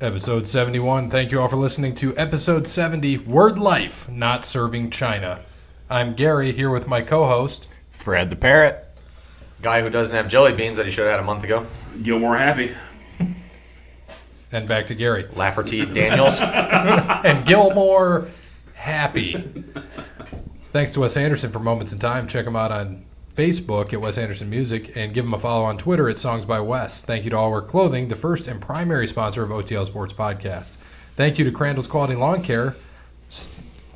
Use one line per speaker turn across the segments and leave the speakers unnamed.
Episode 71. Thank you all for listening to Episode 70, Word Life, Not Serving China. I'm Gary, here with my co-host,
Fred the Parrot.
Guy who doesn't have jelly beans that he should have had a month ago.
Gilmore Happy.
And back to Gary.
Lafferty Daniels.
And Gilmore Happy. Thanks to Wes Anderson for Moments in Time. Check him out on Facebook at Wes Anderson Music and give him a follow on Twitter at Songs by Wes. Thank you to All Wear Clothing, the first and primary sponsor of OTL Sports Podcast. Thank you to Crandall's Quality Lawn Care.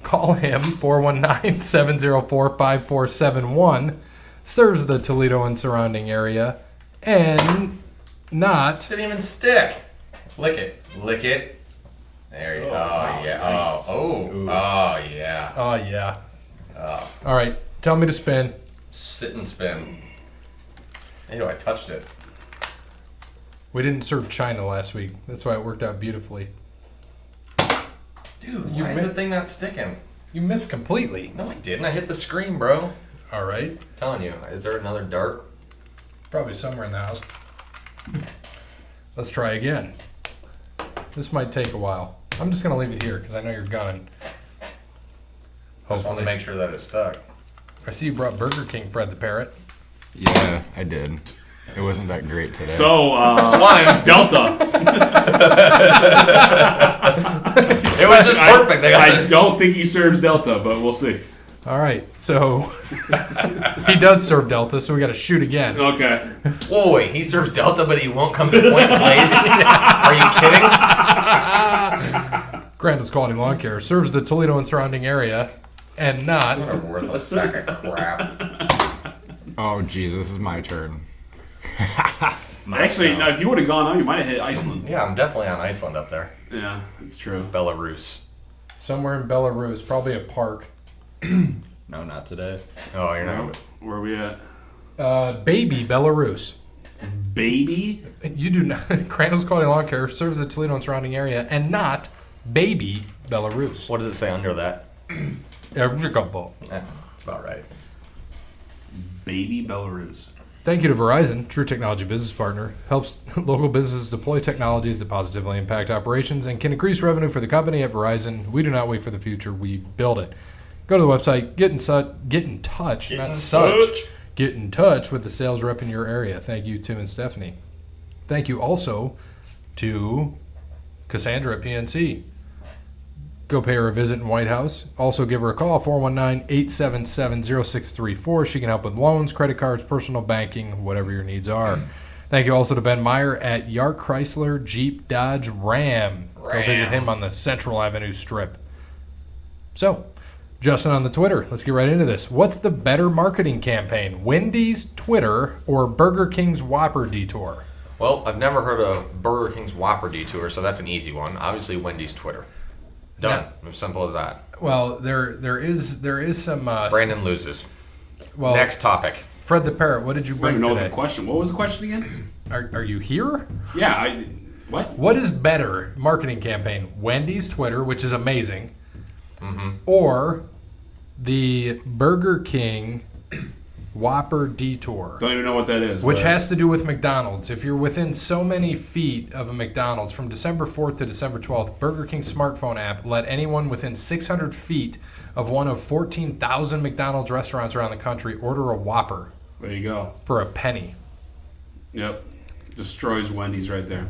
Call him 419-704-5471. Serves the Toledo and surrounding area. And not...
Didn't even stick. Lick it. Lick it. There you go. Oh, yeah.
Nice.
Oh, yeah.
Oh, yeah. All right. Tell me to spin.
Sit and spin. Ew, I touched it.
We didn't serve China last week. That's why it worked out beautifully.
Dude, why is the thing not sticking?
You missed completely.
No, I didn't. I hit the screen, bro.
All right.
I'm telling you. Is there another dart?
Probably somewhere in the house. Let's try again. This might take a while. I'm just going to leave it here because I know you're gunning.
I just want to make sure that it's stuck.
I see you brought Burger King, Fred the Parrot.
Yeah, I did. It wasn't that great today.
So,
Swine.
Delta.
It was just perfect.
I don't think he serves Delta, but we'll see.
All right. So he does serve Delta, so we got to shoot again.
Okay.
Whoa, wait. He serves Delta, but he won't come to Point Place? Are you kidding?
Crandall's Quality Lawn Care serves the Toledo and surrounding area and not...
What a worthless sack of crap.
Oh, geez, this is my turn.
Actually, no, if you would have gone out, you might have hit Iceland.
Yeah, I'm definitely on Iceland up there.
Yeah, it's true.
Belarus.
Somewhere in Belarus, probably a park.
No, not today.
Oh, you're not.
Where are we at?
Baby Belarus.
Baby?
You do not. Crandall's Quality Lawn Care serves the Toledo and surrounding area and not Baby Belarus.
What does it say under that?
That's about
right.
Baby Belarus.
Thank you to Verizon, true technology business partner. Helps local businesses deploy technologies that positively impact operations and can increase revenue for the company at Verizon. We do not wait for the future, we build it. Go to the website, get in touch with the sales rep in your area. Thank you, Tim and Stephanie. Thank you also to Cassandra at PNC. Go pay her a visit in White House. Also give her a call, 419-877-0634. She can help with loans, credit cards, personal banking, whatever your needs are. Thank you also to Ben Meyer at Yark Chrysler Jeep Dodge Ram. Go visit him on the Central Avenue Strip. So, Justin on the Twitter. Let's get right into this. What's the better marketing campaign? Wendy's Twitter or Burger King's Whopper Detour?
Well, I've never heard of Burger King's Whopper Detour, so that's an easy one. Obviously, Wendy's Twitter. Done. As simple as that.
Well, there is some...
Brandon loses.
Well,
next topic.
Fred the Parrot, what did you
I don't
bring
even know
today?
the question. What was the question again?
Are you here?
Yeah, what?
What is better marketing campaign? Wendy's Twitter, which is amazing, or the Burger King Whopper Detour,
Don't even know what that is.
which has to do with McDonald's. If you're within so many feet of a McDonald's, from December 4th to December 12th, Burger King's smartphone app let anyone within 600 feet of one of 14,000 McDonald's restaurants around the country order a Whopper
There you go.
for a penny.
Yep. Destroys Wendy's right there.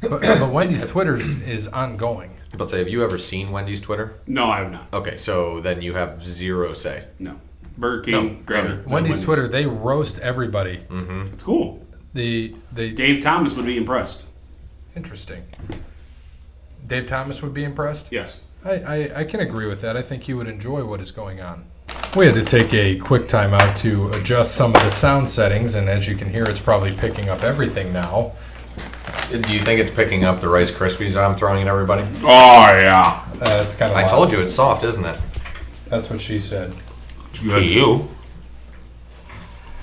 But Wendy's Twitter is ongoing.
But say, have you ever seen Wendy's Twitter?
No, I have not.
Okay, so then you have zero say.
No. Burger King, greater. than
Wendy's Twitter, they roast everybody.
It's cool.
The
Dave Thomas would be impressed.
Interesting. Dave Thomas would be impressed?
Yes.
I can agree with that. I think he would enjoy what is going on. We had to take a quick time out to adjust some of the sound settings, and as you can hear, it's probably picking up everything now.
Do you think it's picking up the Rice Krispies I'm throwing at everybody?
Oh, yeah.
That's kind of
I told you it's soft, isn't it?
That's what she said.
To you.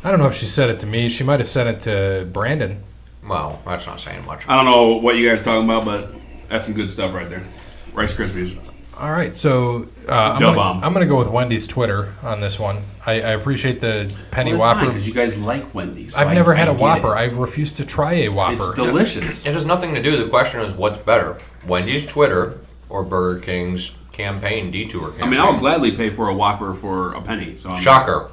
I don't know if she said it to me. She might have said it to Brandon.
Well, that's not saying much.
I don't know what you guys are talking about, but that's some good stuff right there. Rice Krispies.
All right, so I'm going to go with Wendy's Twitter on this one. I appreciate the penny Whopper.
Because you guys like Wendy's.
I've never had a Whopper. I refuse to try a Whopper.
It's delicious.
It has nothing to do. The question is, what's better? Wendy's Twitter or Burger King's campaign detour campaign.
I mean, I would gladly pay for a Whopper for a penny. So
Shocker.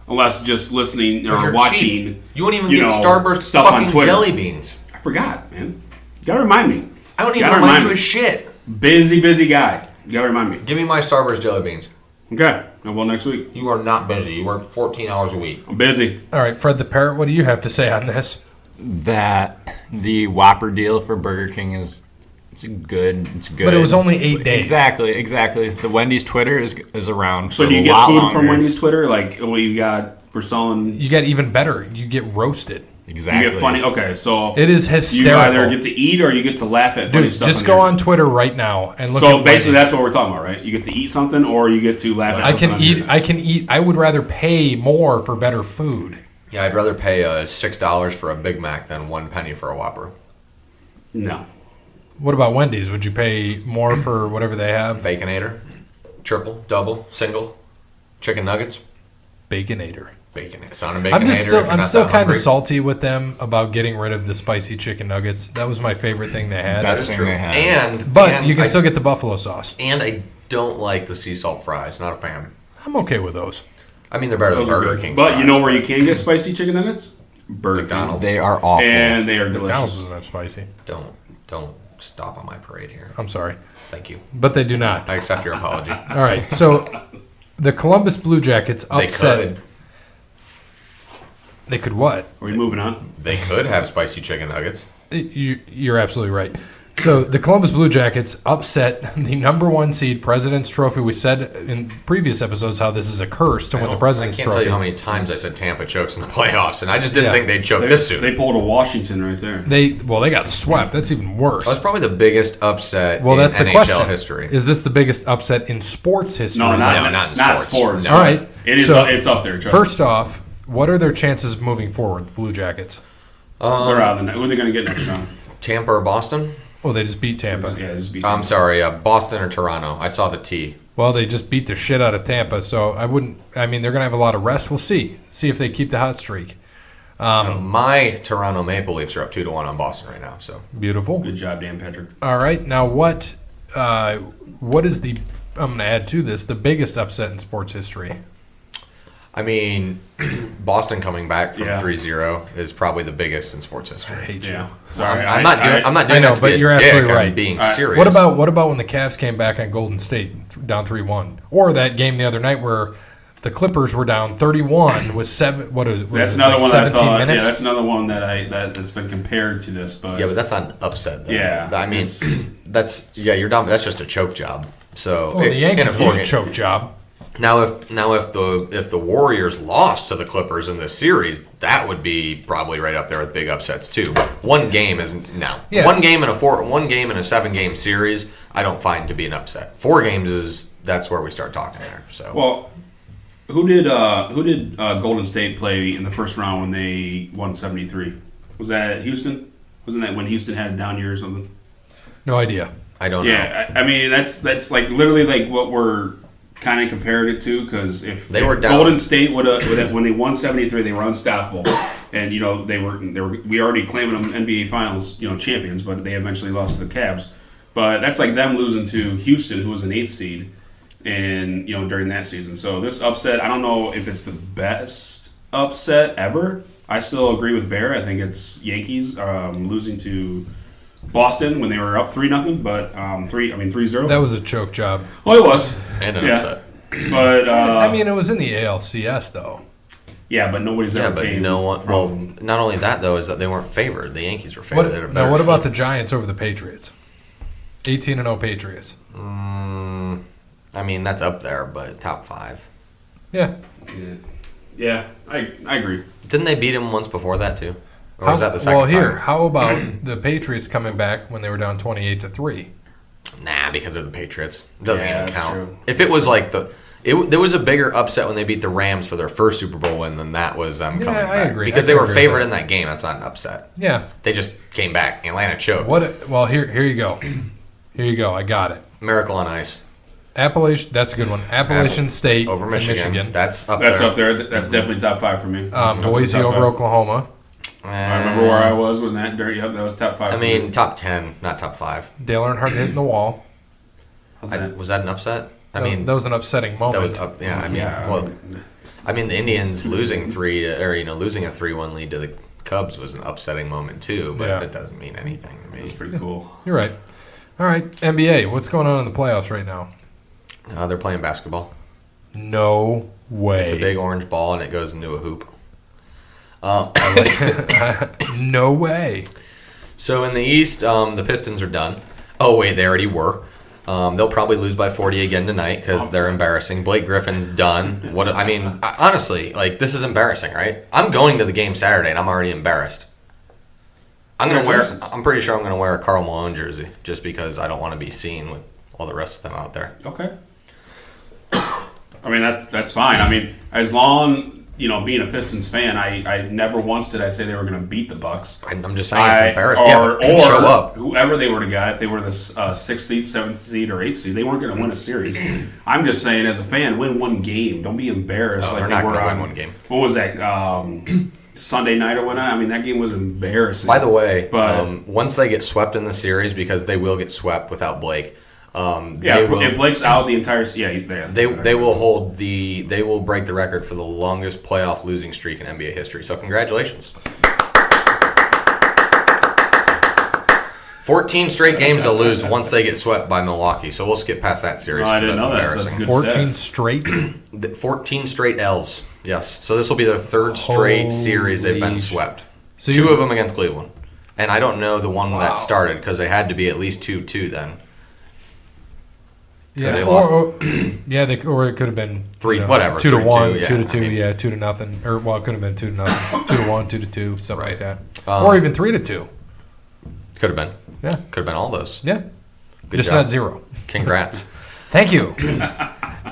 Unless just listening or
You're
watching.
cheap. You won't even get Starburst
stuff
fucking
on Twitter.
jelly beans.
I forgot, man. You gotta remind me.
I don't even remind you of shit.
Busy guy. You gotta remind me.
Give me my Starburst jelly beans.
Okay. Well, next week.
You are not busy. You work 14 hours a week.
I'm busy.
All right, Fred the Parrot, what do you have to say on this?
That the Whopper deal for Burger King is it's good.
But it was only 8 days.
Exactly. The Wendy's Twitter is around.
So
for
do you
a
get
lot
food
longer.
from Wendy's Twitter? Like, we're selling.
You get even better. You get roasted.
Exactly.
You get funny. Okay, so
It is hysterical.
you either get to eat or you get to laugh at funny
Dude,
stuff.
just go on Twitter right now and look.
So
at
basically,
Wendy's.
that's what we're talking about, right? You get to eat something or you get to laugh at.
I
something
can
on
eat.
here.
I can eat. I would rather pay more for better food.
Yeah, I'd rather pay $6 for a Big Mac than 1 penny for a Whopper.
No.
What about Wendy's? Would you pay more for whatever they have?
Baconator, triple, double, single, chicken nuggets,
Baconator.
Baconator. Son of Baconator.
I'm still kind of salty with them about getting rid of the spicy chicken nuggets. That was my favorite thing they had.
Best thing they had.
But you can still get the buffalo sauce.
And I don't like the sea salt fries. Not a fan.
I'm okay with those.
I mean, they're better
Those
than
are
Burger
good.
King.
But you know where you can get spicy chicken nuggets? Burger King.
McDonald's.
They are awful.
And they are
McDonald's
delicious.
isn't that spicy.
Don't stop on my parade here.
I'm sorry.
Thank you.
But they do not.
I accept your apology.
All right. So the Columbus Blue Jackets upset. They could what?
Are we moving on?
They could have spicy chicken nuggets.
You're absolutely right. So the Columbus Blue Jackets upset the number 1 seed President's Trophy. We said in previous episodes how this is a curse to win the President's
I can't
Trophy.
tell you how many times I said Tampa chokes in the playoffs, and I just didn't think they'd choke
They,
this soon.
they pulled a Washington right there.
They got swept. That's even worse.
That's probably the biggest upset in
That's the
NHL
question.
history.
Is this the biggest upset in sports history?
No,
not in sports.
sports.
No.
All right.
It's up there. Trust
First off, what are their chances of moving forward, the Blue Jackets?
me. They're out of the net. Who are they going to get next round?
Tampa or Boston?
Well, they just beat Tampa.
Yeah, just beat
I'm sorry, Boston or Toronto. I saw the T.
Well, they just beat the shit out of Tampa, so I wouldn't. I mean, they're going to have a lot of rest. We'll see. See if they keep the hot streak.
My Toronto Maple Leafs are up 2-1 on Boston right now. So
Beautiful.
Good job, Dan Patrick.
All right. Now, what is the? I'm going to add to this the biggest upset in sports history.
I mean, Boston coming back from
Yeah.
3-0 is probably the biggest in sports
I
history.
hate you.
Yeah. Sorry.
I'm not doing
I know,
that to
but
be a
you're
dick.
absolutely right.
I'm being
All right.
serious.
What about when the Cavs came back on Golden State down 3-1, or that game the other night where the Clippers were down 31 with seven?
That's another one that I
17
thought.
minutes.
Yeah, that's another one that's been compared to this. But
Yeah, but that's not an upset. Though.
Yeah.
I mean, you're dumb. That's just a choke job. So
Well, the Yankees
in
did a
game.
choke job.
Now, if the Warriors lost to the Clippers in this series, that would be probably right up there with big upsets too. One game isn't now.
Yeah.
One game in a 7-game series, I don't find to be an upset. 4 games that's where we start talking there. So
well, who did Golden State play in the first round when they won 73? Was that Houston? Wasn't that when Houston had a down year or something?
No idea.
I don't know.
Yeah, I mean that's like literally like what we're kind of compared it to, because if
were down.
Golden State would have when they won 73, they were unstoppable, and they were we already claiming them NBA Finals champions, but they eventually lost to the Cavs. But that's like them losing to Houston, who was an 8th seed, and during that season. So this upset, I don't know if it's the best upset ever. I still agree with Bear. I think it's Yankees losing to Boston when they were up 3-0, but 3-0.
That was a choke job.
Well, it was.
And an upset.
But
I mean, it was in the ALCS though.
Yeah, but nobody's
Yeah,
ever
but
came
no one.
from.
Well, not only that though is that they weren't favored. The Yankees were favored. They were
Now,
better
what about
team.
the Giants over the Patriots? 18-0 Patriots.
I mean, that's up there, but top 5.
Yeah.
Yeah, I agree.
Didn't they beat him once before that too? Or was that the second
Well, here,
time?
how about the Patriots coming back when they were down 28-3?
Nah, because they're the Patriots. It doesn't
Yeah,
even
that's
count.
true.
If it was like there was a bigger upset when they beat the Rams for their first Super Bowl win than that was them coming
I
back.
agree.
Because
I
they
can
were
agree with
favored
that.
in that game. That's not an upset.
Yeah.
They just came back. Atlanta choked.
Well, here you go. Here you go. I got it.
Miracle on Ice
Appalachian. That's a good one. Appalachian State
over
in
Michigan.
Michigan.
That's up
That's
there.
up there. That's definitely top 5 for me.
Boise
Top
over
5.
Oklahoma.
I remember where I was when that was top 5.
I mean, top 10, not top 5
Dale Earnhardt hitting the wall.
How's that?
Was that an upset? I mean,
that was an upsetting moment.
that was up. Yeah, I mean, the Indians losing losing a 3-1 lead to the Cubs was an upsetting moment too, but it doesn't mean anything to me.
That's pretty cool.
You're right. All right, NBA. What's going on in the playoffs right now?
They're playing basketball.
No way.
It's a big orange ball and it goes into a hoop.
No way.
So in the East, the Pistons are done. Oh wait, they already were. They'll probably lose by 40 again tonight because they're embarrassing. Blake Griffin's done. Honestly, like, this is embarrassing, right? I'm going to the game Saturday and I'm already embarrassed. I'm pretty sure I'm gonna wear a Karl Malone jersey just because I don't want to be seen with all the rest of them out there.
Okay. I mean, that's fine. I mean, as long, being a Pistons fan, I never once did I say they were going to beat the Bucks.
I'm just saying it's embarrassing.
Or
show up.
Whoever they were to get, if they were the 6th seed, 7th seed, or 8th seed, they weren't going to win a series. I'm just saying, as a fan, win one game. Don't be embarrassed like
they're
they
not
were
going to
on
win one game.
What was that? Sunday night or whatnot. I mean, that game was embarrassing.
By the way,
but
once they get swept in the series, because they will get swept without Blake.
If Blake's out the entire
they will break the record for the longest playoff losing streak in NBA history. So congratulations. 14 straight games they'll lose once they get swept by Milwaukee. So we'll skip past that series.
I didn't know that. So that's good
14 straight?
14 straight L's. Yes. So this will be their third straight series they've been swept.
So
2 of them against Cleveland. And I don't know the one that started because they had to be at least 2-2 then.
Yeah,
they lost.
or it could have been
3, whatever.
2-1,
3-2,
2-2, 2-0, or it could have been 2-0, 2-1, 2-2, something like that,
Um,
or even 3-2.
Could have been.
Yeah,
Could have been all those.
yeah,
Good
just
job.
not 0.
Congrats.
Thank you.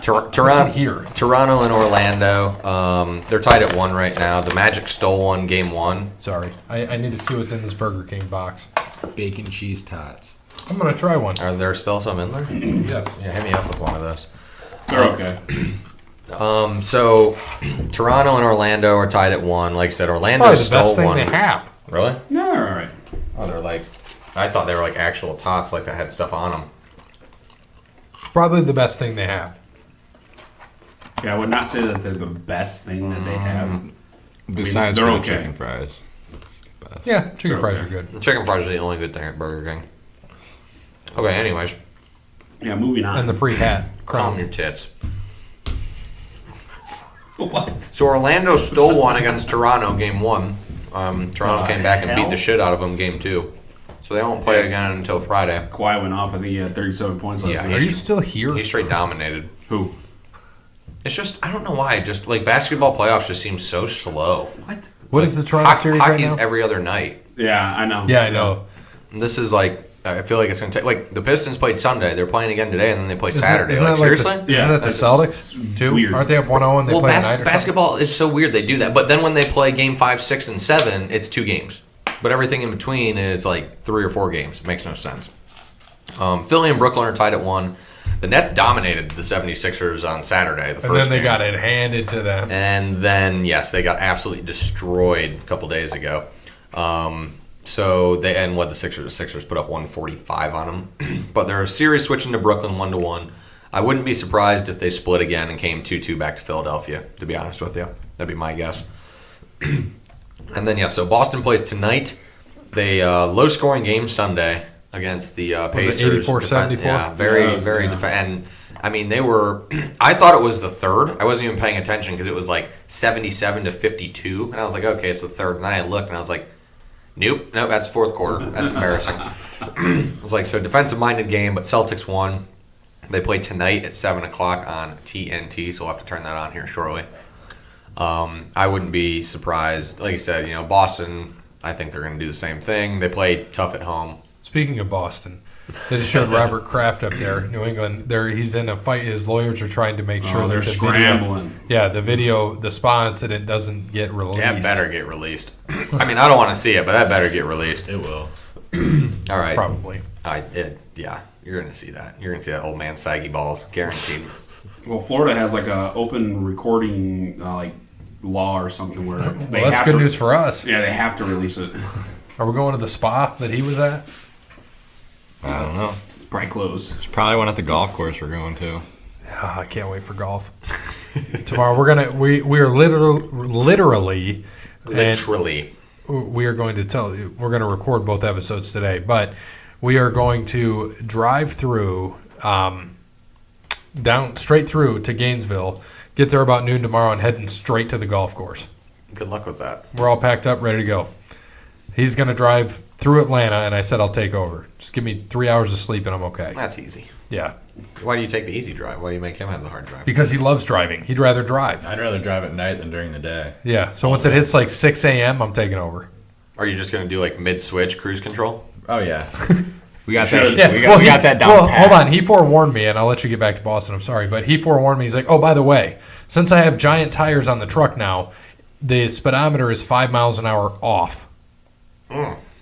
Toronto
here.
Toronto and Orlando. They're tied at 1 right now. The Magic stole one game 1.
Sorry, I need to see what's in this Burger King box.
Bacon cheese tots.
I'm gonna try one.
Are there still some in there?
Yes.
Yeah, hit me up with one of those.
they're okay.
So Toronto and Orlando are tied at 1. Like I said, Orlando
Probably the
stole
best thing
one.
they have.
Really?
No, all right.
Oh, they're like. I thought they were like actual tots, like that had stuff on them.
Probably the best thing they have.
Yeah, I would not say that they're the best thing that they have.
Besides
they're
for the
okay.
chicken fries. Best.
Yeah, chicken
They're
fries
okay.
are good.
Chicken fries are the only good thing at Burger King. Okay, anyways,
Yeah, moving on.
And the free hat.
calm your tits.
What?
So Orlando stole one against Toronto game 1. Toronto came back and beat the shit out of them game 2. So they won't play again until Friday.
Kawhi went off of the 37 points last
Yeah,
night.
Are you still here?
He straight dominated.
Who?
It's just, I don't know why. Just like basketball playoffs just seem so slow.
What?
What is the Toronto series right
Hockey's
now?
every other night.
Yeah, I know.
Yeah, I know.
And this is like, I feel like it's going to take, like the Pistons played Sunday. They're playing again today and then they play Saturday.
Isn't
Like,
that like
seriously?
isn't that the
that's
Celtics too?
weird.
Aren't they up 1-0 and they play tonight or something?
Basketball is so weird. They do that. But then when they play game 5, 6, and 7, it's 2 games. But everything in between is like 3 or 4 games. It makes no sense. Philly and Brooklyn are tied at 1. The Nets dominated the 76ers on Saturday, the first
And then they
game.
got it handed to them.
And then, yes, they got absolutely destroyed a couple days ago. So they and what the Sixers put up 145 on them. But they're series switching to Brooklyn 1-1. I wouldn't be surprised if they split again and came 2-2 back to Philadelphia, to be honest with you. That'd be my guess. And then, so Boston plays tonight. They low-scoring game Sunday against the Pacers.
84-74?
Yeah, very. And, I mean, they were – I thought it was the third. I wasn't even paying attention because it was like 77-52. And I was like, okay, it's the third. And then I looked and I was like, nope, that's fourth quarter. That's embarrassing. I was like, so defensive-minded game, but Celtics won. They play tonight at 7 o'clock on TNT, so we'll have to turn that on here shortly. I wouldn't be surprised. Like I said, Boston, I think they're going to do the same thing. They play tough at home.
Speaking of Boston, they just showed Robert Kraft up there, New England. He's in a fight. His lawyers are trying to make sure that
they're
the
scrambling.
the spa incident doesn't get released.
That better get released. I mean, I don't want to see it, but that better get released.
It will.
All right.
Probably.
Yeah, you're going to see that. You're going to see that old man saggy balls, guaranteed.
Well, Florida has like a open recording law or something where
Well, that's good news for us.
Yeah, they have to release it.
Are we going to the spa that he was at?
I don't know.
It's probably closed.
There's probably one at the golf course we're going to.
Oh, I can't wait for golf. Tomorrow we are literally we are going to tell you, we're going to record both episodes today, but we are going to drive through down straight through to Gainesville, get there about noon tomorrow, and heading straight to the golf course.
Good luck with that.
We're all packed up, ready to go. He's going to drive through Atlanta, and I said I'll take over. Just give me 3 hours of sleep, and I'm okay.
That's easy.
Yeah.
Why do you take the easy drive? Why do you make him have the hard drive?
Because he loves driving. He'd rather drive.
I'd rather drive at night than during the day.
Yeah. So once it hits like 6 a.m., I'm taking over.
Are you just going to do like mid-switch cruise control?
Oh, yeah.
We got
Sure.
that.
Yeah,
We got that down.
Well,
pat.
hold on. He forewarned me, and I'll let you get back to Boston. I'm sorry, but he forewarned me. He's like, "Oh, by the way, since I have giant tires on the truck now, the speedometer is 5 miles an hour off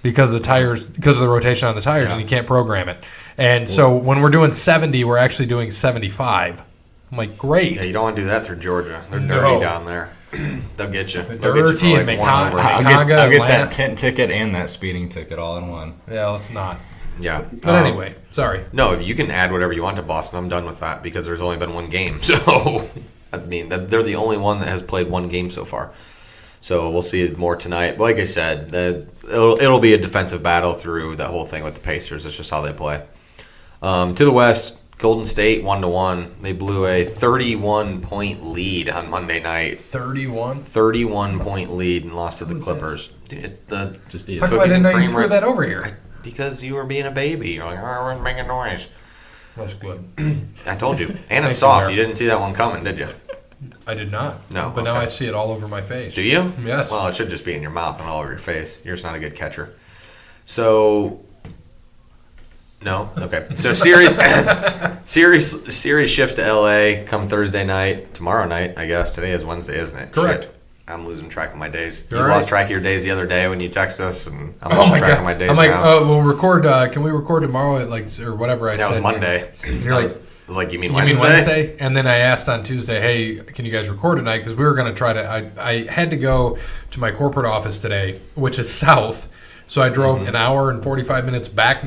because of the rotation on the tires, and you can't program it. And so when we're doing 70, we're actually doing 75. I'm like, great.
Yeah, you don't want to do that through Georgia. They're
No.
dirty down there. They'll get you. They'll get you
Dirty
for
and
like one
I'll
over.
Conga,
I'll get
Atlanta.
that tent ticket and that speeding ticket all in one.
Yeah, let's not.
Yeah.
But anyway, sorry.
No, you can add whatever you want to Boston. I'm done with that because there's only been one game. So, I mean, they're the only one that has played one game so far. So we'll see more tonight. But like I said, it'll be a defensive battle through that whole thing with the Pacers. It's just how they play. To the West, Golden State 1-1. They blew a 31-point lead on Monday night.
31?
31-point lead and lost to the
Who's
Clippers. Dude, it's the
Just eat
How
it.
come I
Cookies
didn't
and
know you
cream
threw
right-
that over here?
because you were being a baby. You're like, oh, we're making noise.
That's good.
I told you. And
Thank
it's
you,
soft.
Mark.
You didn't see that one coming, did you?
I did not.
No,
But now
okay.
I see it all over my face.
Do you?
Yes.
Well, it should just be in your mouth and all over your face. You're just not a good catcher. So, no? Okay. So, series shifts to L.A. come Thursday night. Tomorrow night, I guess. Today is Wednesday, isn't it?
Correct.
Shit. I'm losing track of my days.
You're
You
all
lost
right.
track of your days the other day when you text us, and I'm
Oh
losing
my
track
god!
of my days
I'm like,
now.
we'll record. Can we record tomorrow at like or whatever I
that
said?
was Monday.
You're
I
like,
was like, you mean
you
Wednesday?
mean Wednesday? And then I asked on Tuesday, hey, can you guys record tonight? Because we were going to try to. I had to go to my corporate office today, which is south. So I drove an hour and 45 minutes back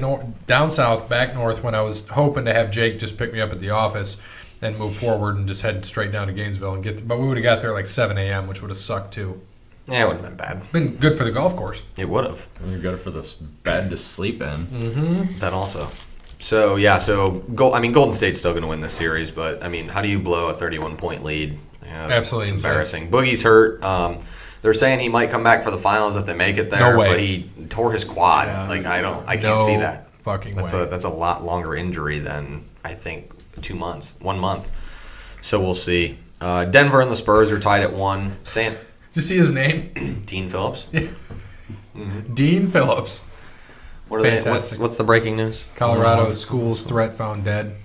down south, back north, when I was hoping to have Jake just pick me up at the office and move forward and just head straight down to Gainesville and get. But we would have got there like 7 a.m., which would have sucked too.
Yeah, it wouldn't have been bad.
Been good for the golf course.
It would have.
You're good for the bed to sleep in.
Mm-hmm.
That also. So, yeah, Golden State's still going to win this series, but, I mean, how do you blow a 31-point lead? Yeah,
Absolutely
it's
insane.
embarrassing. Boogie's hurt. They're saying he might come back for the finals if they make it there,
No way.
but he tore his quad.
Yeah.
I can't see that.
Fucking
That's
way.
that's a lot longer injury than, I think, 2 months, 1 month. So we'll see. Denver and the Spurs are tied at 1.
Did you see his name?
Dean Phillips.
Dean Phillips.
What are they?
Fantastic.
What's the breaking news?
Colorado schools threat found dead.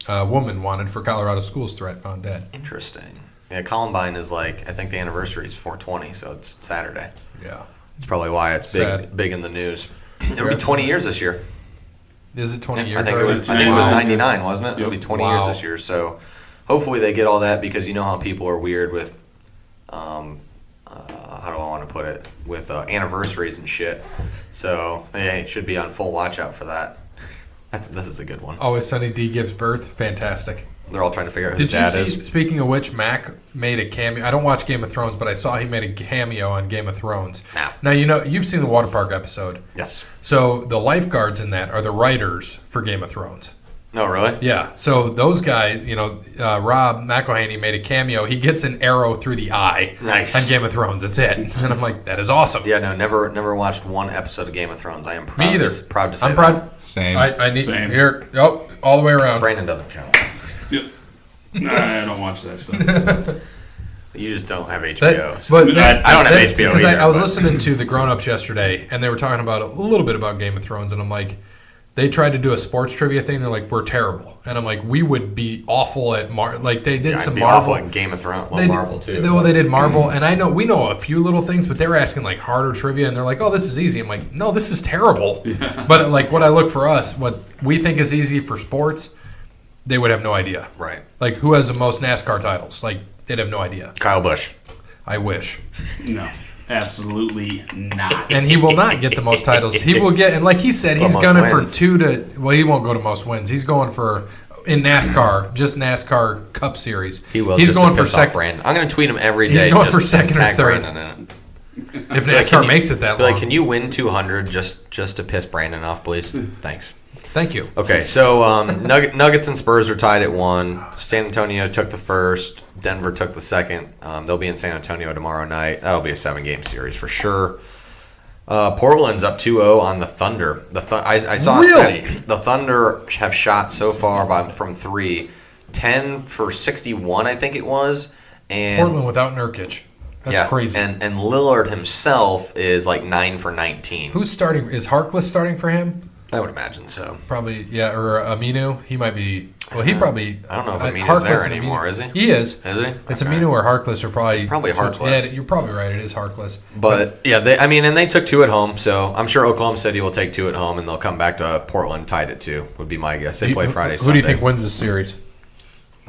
Woman wanted for Colorado schools threat found dead.
Interesting. Yeah, Columbine is like, I think the anniversary is 420, so it's Saturday.
Yeah.
That's probably why it's
Sad.
big in the news. It'll be 20 years this year.
Is it 20
Yeah,
years?
I think it was.
already?
I think it was
Wow.
99, wasn't it? It'll be
Yep.
20
Wow.
years this year. So hopefully they get all that because you know how people are weird with, how do I want to put it, with anniversaries and shit. So they should be on full watch out for that. This is a good one.
Always Sunny D gives birth. Fantastic.
They're all trying to figure out who
Did
his
you
dad
see,
is.
speaking of which, Mac made a cameo. I don't watch Game of Thrones, but I saw he made a cameo on Game of Thrones.
Nah.
Now, you know, you've seen the water park episode.
Yes.
So the lifeguards in that are the writers for Game of Thrones.
No, really?
Yeah. So those guys, you know, Rob McElhaney made a cameo. He gets an arrow through the eye
Nice.
on Game of Thrones. That's it. And I'm like, that is awesome.
Yeah, no, never watched one episode of Game of Thrones. I am proud.
Me either.
Proud to say
I'm proud.
Same.
I need
Same.
here. Oh, all the way around.
Brandon doesn't count.
Yep. Nah, I don't watch that stuff.
You just don't have HBO.
That,
so-
but that,
I don't have HBO
because
either,
I was
but-
listening to the Grown Ups yesterday, and they were talking about a little bit about Game of Thrones, and I'm like, they tried to do a sports trivia thing. They're like, we're terrible, and I'm like, we would be awful at like they did
I'd
some
be
Marvel.
awful at Game of Thrones. Well,
They
Marvel too.
They did Marvel, and I know we know a few little things, but they were asking like harder trivia, and they're like, "Oh, this is easy." I'm like, "No, this is terrible." But like what I look for us, what we think is easy for sports, they would have no idea.
Right.
Like who has the most NASCAR titles? Like they'd have no idea.
Kyle Busch.
I wish.
No, absolutely not.
And he will not get the most titles. He will get, and like he said, he's
most
gunning for
wins.
2 to. Well, he won't go to most wins. He's going for in NASCAR, just NASCAR Cup Series.
He will.
He's
just
going
to
for
piss off
second.
Brandon. I'm going to tweet him every day.
He's going
just
for
to
second or
tag
third.
Brandon in it.
If
Like,
NASCAR makes it that
Be
long.
like, can you win 200 just to piss Brandon off, please? Thanks.
Thank you.
Okay, so Nuggets and Spurs are tied at 1. San Antonio took the first. Denver took the second. They'll be in San Antonio tomorrow night. That'll be a 7-game series for sure. Portland's up 2-0 on the Thunder. I saw a
Really?
stat. The Thunder have shot so far from 3, 10 for 61, I think it was. And
Portland without Nurkic. That's crazy.
And Lillard himself is like 9 for 19.
Who's starting? Is Harkless starting for him?
I would imagine so.
Probably, yeah. Or Aminu. He might be. Well, he probably.
I don't know if Aminu's
Harkless
there
and
anymore,
Aminu-
is he?
He is.
Is he?
It's
Okay.
Aminu or Harkless, or probably.
It's probably Harkless.
Yeah, you're probably right. It is Harkless.
But yeah, and they took 2 at home, so I'm sure Oklahoma City will take 2 at home, and they'll come back to Portland tied at 2. Would be my guess. They play Friday.
Who do you
Sunday.
think wins this series?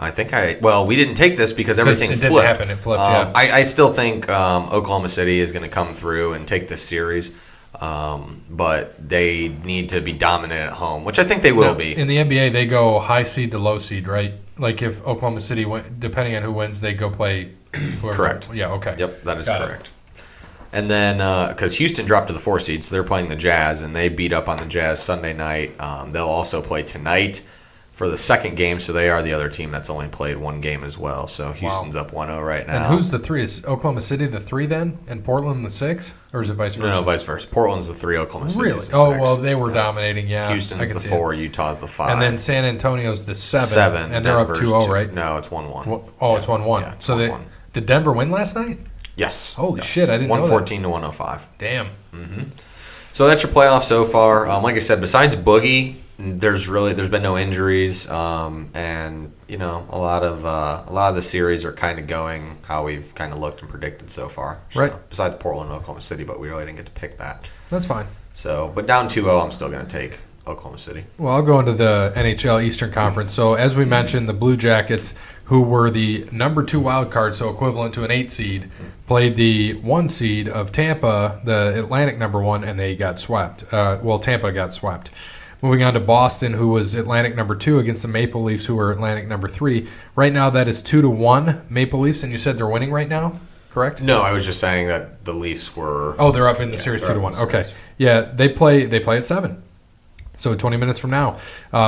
We didn't take this because everything
it didn't
flipped.
happen. It flipped, yeah.
I still think Oklahoma City is going to come through and take this series, but they need to be dominant at home, which I think they will
Now,
be.
In the NBA, they go high seed to low seed, right? Like if Oklahoma City, depending on who wins, they go play whoever.
Correct.
Yeah, okay.
Yep, that is
Got it.
correct. And then, because Houston dropped to the 4 seed, so they're playing the Jazz, and they beat up on the Jazz Sunday night. They'll also play tonight for the second game, so they are the other team that's only played 1 game as well. So Houston's up 1-0 right now.
And who's the 3? Is Oklahoma City the 3 then? And Portland the 6? Or is it vice versa?
No, vice versa. Portland's the 3, Oklahoma City
Really?
is the 6.
Oh, well, they were dominating, yeah. I
Houston's
can
the
see
4,
it.
Utah's the 5.
And then San Antonio's the 7.
7.
And they're up
Denver's
2-0,
2.
right?
No, it's 1-1.
Oh, it's 1-1.
Yeah, it's
So
1-1.
did Denver win last night?
Yes.
Holy shit, I didn't know that.
114 to 105.
Damn.
So that's your playoff so far. Like I said, besides Boogie, there's been no injuries, and a lot of the series are kind of going how we've kind of looked and predicted so far. So,
Right.
Besides Portland and Oklahoma City, but we really didn't get to pick that.
That's fine.
So, but down 2-0, I'm still going to take Oklahoma City.
Well, I'll go into the NHL Eastern Conference. So, as we mentioned, the Blue Jackets, who were the number 2 wild card, so equivalent to an 8 seed, played the 1 seed of Tampa, the Atlantic number 1, and they got swept. Tampa got swept. Moving on to Boston, who was Atlantic number 2 against the Maple Leafs, who were Atlantic number 3. Right now, that is 2-1 Maple Leafs, and you said they're winning right now, correct?
No, I was just saying that the Leafs were.
Oh, they're up in the series 2-1. Okay, yeah, they play at 7. So 20 minutes from now,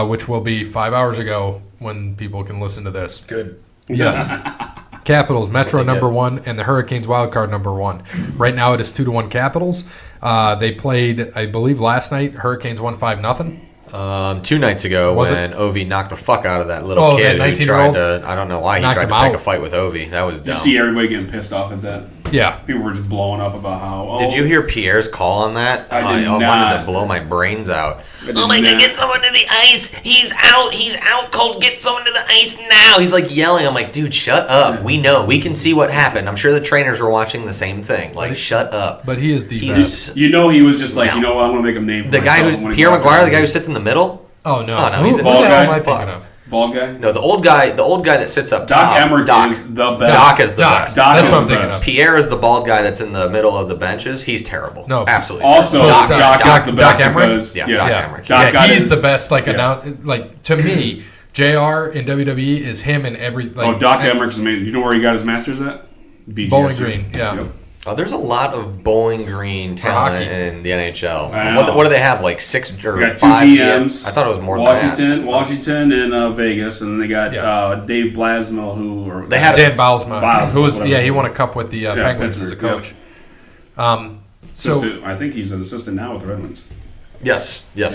which will be 5 hours ago when people can listen to this.
Good.
Yes. Capitals, Metro
what they
number
get.
1, and the Hurricanes wild card number 1. Right now it is 2-1 Capitals. They played, I believe, last night. Hurricanes won 5-0.
2 nights ago
Was
when Ovi knocked the fuck out of that little
Oh,
kid
that
who tried
19-year-old?
to. I don't know why he
Knocked
tried
him
to pick
out.
a fight with Ovi. That was
You
dumb.
see everybody getting pissed off at that.
Yeah.
People were just blowing up about how.
Did you hear Pierre's call on that?
I did
wanted
not.
to blow my brains out.
Oh my God, get
someone to the ice. He's out cold. Get someone to the ice now. He's like yelling. I'm like, dude, shut up. We know. We can see what happened. I'm sure the trainers were watching the same thing. Like, shut up.
But he is the
He
best.
was-
You know he was just like,
No.
you know what, I'm going to make a name for
the guy
myself when
who
he
Pierre
walked
McGuire,
out.
the guy who sits in the middle.
Oh, no.
Oh, no,
Who
he's
the
a
hell
bald
am I
guy.
thinking of?
Bald guy?
No, the old guy that sits up
Doc
top.
Emmerich
Doc.
is the best.
Doc is the
Doc.
best.
Doc
That's
is
what I'm
the
thinking
best.
of.
Pierre is the bald guy that's in the middle of the benches. He's terrible.
No.
Absolutely.
Also,
terrible.
So
Doc,
Doc-
is the best
Doc Emmerich?
because
Yeah,
yes.
Doc
Yeah,
Emmerich.
Doc
yeah,
got
he's
his-
the best.
yeah.
Like to me, JR in WWE is him in every. Like,
Doc Emmerich's amazing. You know where he got his master's at? BGSU.
Bowling Green, yeah.
Yep.
Oh, there's a lot of Bowling Green talent
hockey.
in the NHL.
I know.
What do they have? Like 6 or
We got 2
5
GMs.
I thought it was more
Washington,
than that.
Washington, and Vegas, and then they got
Yeah.
Dave Blasmel, who or
They had
Dan Bylsma,
Bylsma,
who was
whatever.
he won a cup with the Penguins as a
Pittsburgh,
coach. So
I think he's an assistant now with the Red Wings.
Yes.
Yep.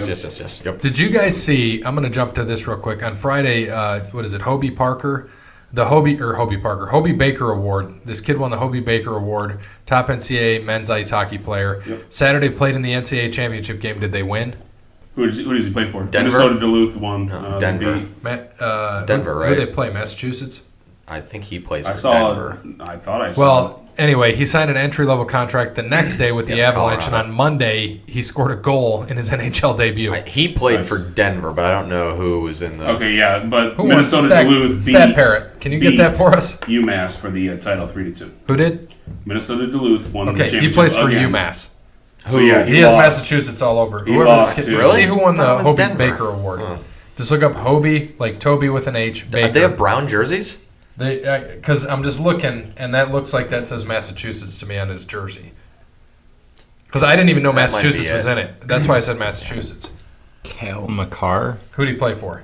Yep.
did you guys see? I'm going to jump to this real quick. On Friday, what is it? Hobie Parker, the Hobie Baker Award. This kid won the Hobie Baker Award, top NCAA men's ice hockey player.
Yep.
Saturday played in the NCAA championship game. Did they win?
Who does he play for?
Denver?
Minnesota Duluth won.
No, Denver.
Denver,
Denver,
Who
right?
they play? Massachusetts.
I think he plays
I
for
saw.
Denver.
I thought I saw.
Well, anyway, he signed an entry-level contract the next day with the
Yeah,
Avalanche,
Colorado.
and on Monday, he scored a goal in his NHL debut.
He played
Nice.
for Denver, but I don't know who was in the.
Okay, yeah, but
Who won?
Minnesota Duluth beat
Stat Parrot. Can you get that for us?
UMass for the title 3-2.
Who did?
Minnesota Duluth won the
Okay,
championship
he plays for
again.
UMass.
So yeah,
He has
lost.
Massachusetts all over.
He
Whoever
lost
this kid-
to-
Really?
See who won
I
the
thought it was
Hobie
Denver.
Baker Award.
Huh.
Just look up Hobie, like Toby with an H, Baker.
They have brown jerseys.
Because I'm just looking, and that looks like that says Massachusetts to me on his jersey. Because I didn't even know
That might be
Massachusetts was
it.
in it. That's why I said Massachusetts.
Cal McCarr,
Who did he play for?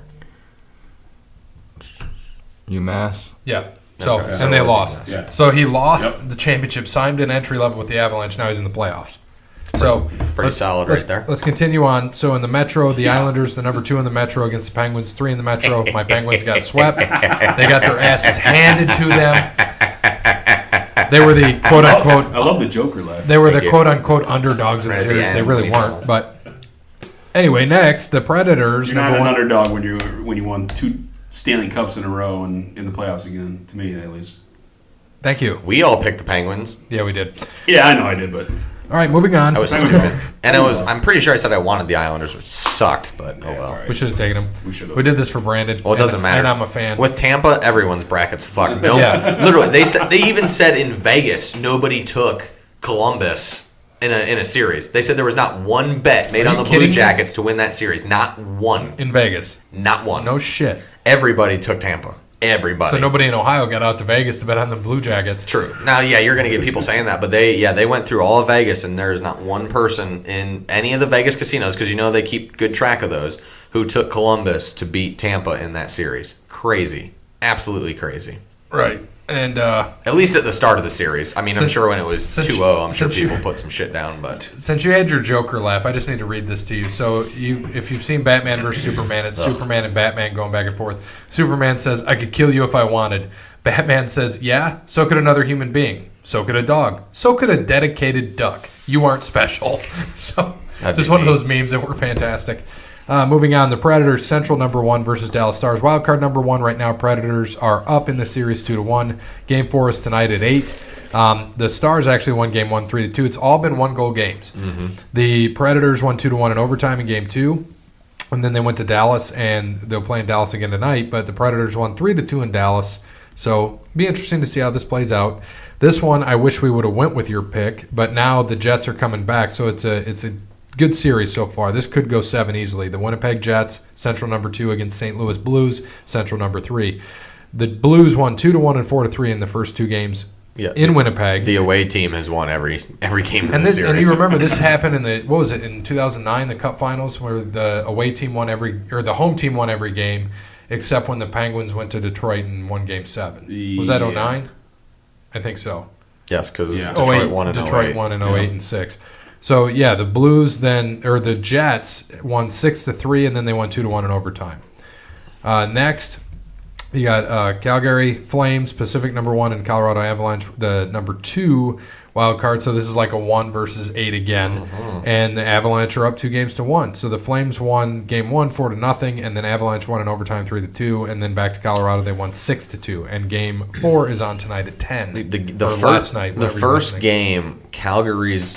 UMass.
Yeah. So
Okay.
and they lost.
Yeah.
So he lost
Yep.
the championship, signed an entry level with the Avalanche. Now he's in the playoffs. So
Pretty solid
let's-
right there.
Let's continue on. So in the Metro, the Islanders, the number 2 in the Metro against the Penguins, 3 in the Metro. My Penguins got swept. They got their asses handed to them. They were the quote unquote.
I love the Joker laugh.
They were the
Thank you.
quote unquote underdogs in the
Right at the
series. They
end,
really
we
weren't.
fell.
But anyway, next the Predators,
You're not
number
an
1.
underdog when you won 2 Stanley Cups in a row and in the playoffs again. To me, at least.
Thank you.
We all picked the Penguins.
Yeah, we did.
Yeah, I know I did, but
All right, moving on.
I was
Penguins
stupid,
won.
and it was. I'm pretty sure I said I wanted the Islanders, which sucked. But oh
it's
well.
all right.
We should have taken them.
We should have.
We did this for Brandon.
Well, it doesn't matter.
And I'm a fan.
With Tampa, everyone's brackets fucked. No,
Yeah.
literally, they even said in Vegas nobody took Columbus in a series. They said there was not one bet made
Are
on
you
the Blue
kidding me?
Jackets to win that series. Not one.
in Vegas.
Not one.
No shit.
Everybody took Tampa. Everybody.
So nobody in Ohio got out to Vegas to bet on the Blue Jackets.
True. Now, yeah, you're going to get people saying that, but they went through all of Vegas, and there's not one person in any of the Vegas casinos, because you know they keep good track of those, who took Columbus to beat Tampa in that series. Crazy. Absolutely crazy.
Right. And
At least at the start of the series. I mean, I'm
Since-
sure when it was
since
2-0, I'm sure
since you-
people put some shit down, but
since you had your Joker laugh, I just need to read this to you. So if you've seen Batman vs. Superman, it's Superman and Batman going back and forth. Superman says, "I could kill you if I wanted." Batman says, "Yeah, so could another human being. So could a dog. So could a dedicated duck. You aren't special." So
That'd
just
be
one of
me.
those memes that were fantastic. Moving on, the Predators, Central number 1 versus Dallas Stars. Wildcard number 1 right now. Predators are up in the series 2-1. Game 4 is tonight at 8. The Stars actually won Game 1 3-2. It's all been 1-goal games. The Predators won 2-1 in overtime in Game 2. And then they went to Dallas, and they'll play in Dallas again tonight. But the Predators won 3-2 in Dallas. So be interesting to see how this plays out. This one, I wish we would have went with your pick, but now the Jets are coming back, so it's a good series so far. This could go 7 easily. The Winnipeg Jets, Central number 2 against St. Louis Blues, Central number 3. The Blues won 2-1 and 4-3 in the first 2 games in Winnipeg.
the away team has won every game in
And,
the
this,
series.
and you remember this happened in in 2009, the Cup Finals, where the away team won the home team won every game, except when the Penguins went to Detroit and won Game 7. Was that
Yeah.
09? I think so.
Yes, because
Yeah.
Detroit won in 08.
Detroit won in 08 and 6. So yeah, the Blues the Jets won 6-3, and then they won 2-1 in overtime. Next, you got Calgary Flames, Pacific number 1, and Colorado Avalanche, the number 2 wild card. So this is like a 1 versus 8 again, and the Avalanche are up 2-1. So the Flames won Game 1 4-0, and then Avalanche won in overtime 3-2, and then back to Colorado they won 6-2. And Game 4 is on tonight at 10.
The
Or
first,
last night,
the
whatever you're
first
listening.
game, Calgary's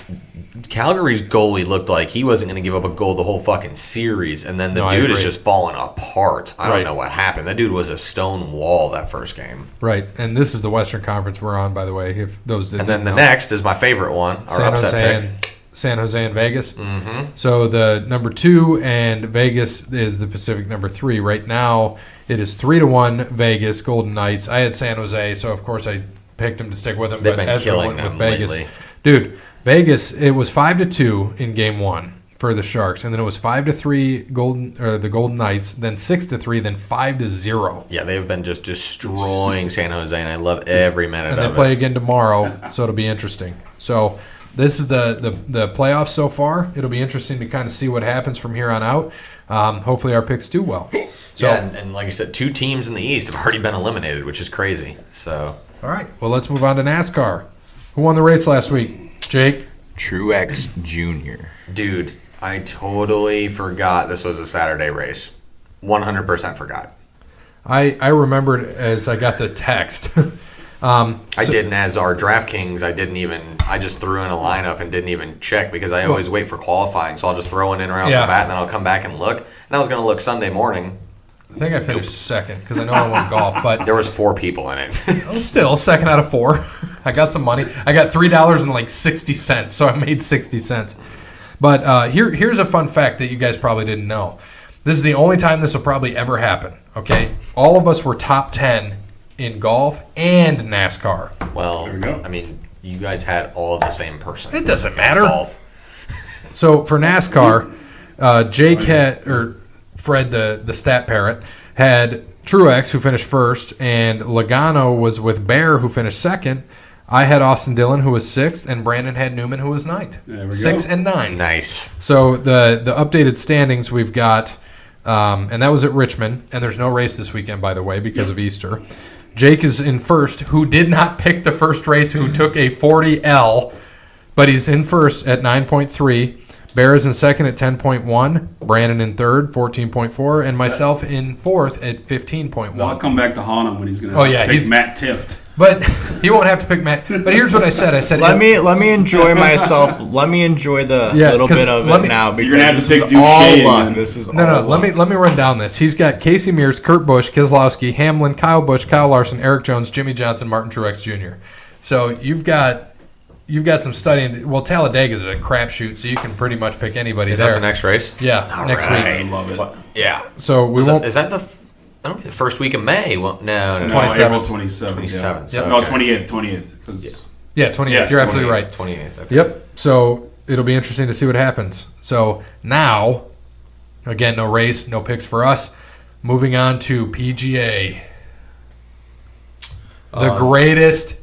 goalie looked like he wasn't going to give up a goal the whole fucking series, and then the
No, I
dude is
agree.
just falling apart. I
Right.
don't know what happened. That dude was a stone wall that first game.
Right, and this is the Western Conference we're on, by the way. If those
And then the next is my favorite one, our upset pick.
San Jose and Vegas. Mm-hmm. So the number 2 and Vegas is the Pacific number 3. Right now, it is 3-1 Vegas Golden Knights. I had San Jose, so of course I picked them to stick with them.
They've
but
been
Ezra
killing
went
them
with Vegas.
lately.
Dude, Vegas. It was 5-2 in Game 1 for the Sharks, and then it was 5-3 the Golden Knights, then 6-3, then 5-0.
Yeah, they've been just destroying San Jose, and I love every minute
And they
of
play
it.
again tomorrow, so it'll be interesting. So this is the playoffs so far. It'll be interesting to kind of see what happens from here on out. Hopefully our picks do well. So,
Yeah, and like I said, 2 teams in the East have already been eliminated, which is crazy. So
all right. Well, let's move on to NASCAR. Who won the race last week? Jake?
Truex Jr.
Dude, I totally forgot this was a Saturday race. 100% forgot.
I remembered as I got the text.
I didn't, as our DraftKings, I just threw in a lineup and didn't even check because I always wait for qualifying. So I'll just throw it in right off the bat and then I'll come back and look. And I was going to look Sunday morning.
I think I finished second because I know I won golf, but
there was 4 people in it.
Still second out of 4. I got some money. I got $3.60, so I made 60 cents. But here's a fun fact that you guys probably didn't know. This is the only time this will probably ever happen. Okay, all of us were top 10 in golf and NASCAR.
Well,
there we go.
I mean, you guys had all of the same person.
It doesn't matter.
Golf.
So for NASCAR, Jake had, or Fred the Stat Parrot, had Truex, who finished first, and Logano was with Bear, who finished second. I had Austin Dillon, who was 6th, and Brandon had Newman, who was 9th.
There we go.
6 and 9.
Nice.
So the updated standings we've got, and that was at Richmond, and there's no race this weekend, by the way, because of Easter. Jake is in first, who did not pick the first race, who took a 40L, but he's in first at 9.3. Bear is in second at 10.1. Brandon in third, 14.4. And myself in fourth at 15.1.
I'll come back to haunt him when he's going to pick Matt Tift.
But he won't have to pick Matt. But here's what I said. I said,
let me enjoy myself. Let me enjoy the little bit of it now because
you're gonna have to
this
pick
is
Duche
all
and
luck.
then-
This is
No.
all luck.
Let me run down this. He's got Casey Mears, Kurt Busch, Keselowski, Hamlin, Kyle Busch, Kyle Larson, Eric Jones, Jimmy Johnson, Martin Truex Jr. So you've got some studying. Well, Talladega's a crapshoot, so you can pretty much pick anybody
Is
there.
that the next race?
Yeah, next
I
week.
love it.
Yeah.
So we won't.
Is that the first week of May? Well, no.
27th.
April 27th.
27th.
Yeah.
So,
No,
okay.
28th. Because
Yeah, 28th.
Yeah,
You're absolutely
28th.
right.
28th. Okay.
Yep. So it'll be interesting to see what happens. So now, again, no race, no picks for us. Moving on to PGA. The greatest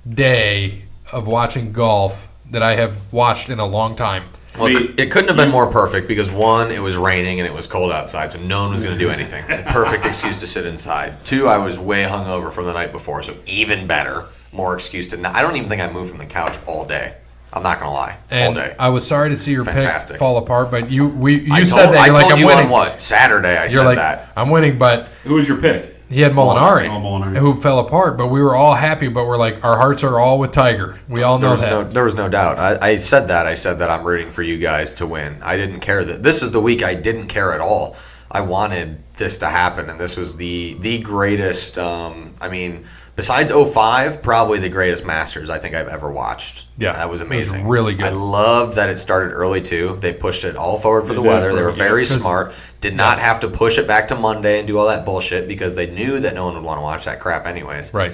day of watching golf that I have watched in a long time.
Well, it couldn't have been more perfect because 1, it was raining and it was cold outside, so no one was going to do anything. Perfect excuse to sit inside. 2, I was way hungover from the night before, so even better. More excuse to not. I don't even think I moved from the couch all day. I'm not going to lie.
And
all day.
I was sorry to see your
Fantastic.
pick fall apart, but you
I
said
told,
that. You're
I
like,
told
I'm
you
winning.
on what? Saturday I
You're
said
like,
that.
I'm winning, but
who was your pick?
he had Molinari,
Molinari.
who fell apart. But we were all happy, but we're like, our hearts are all with Tiger. We all know that.
There was no doubt. I said that. I said that I'm rooting for you guys to win. I didn't care that this is the week I didn't care at all. I wanted this to happen, and this was the greatest. Besides 05, probably the greatest Masters I think I've ever watched.
Yeah,
that was
it was
amazing.
really good.
I loved that it started early too. They pushed it all forward for the
did,
weather. They were very
'cause-
smart. Did not
Yes.
have to push it back to Monday and do all that bullshit because they knew that no one would want to watch that crap anyways.
Right.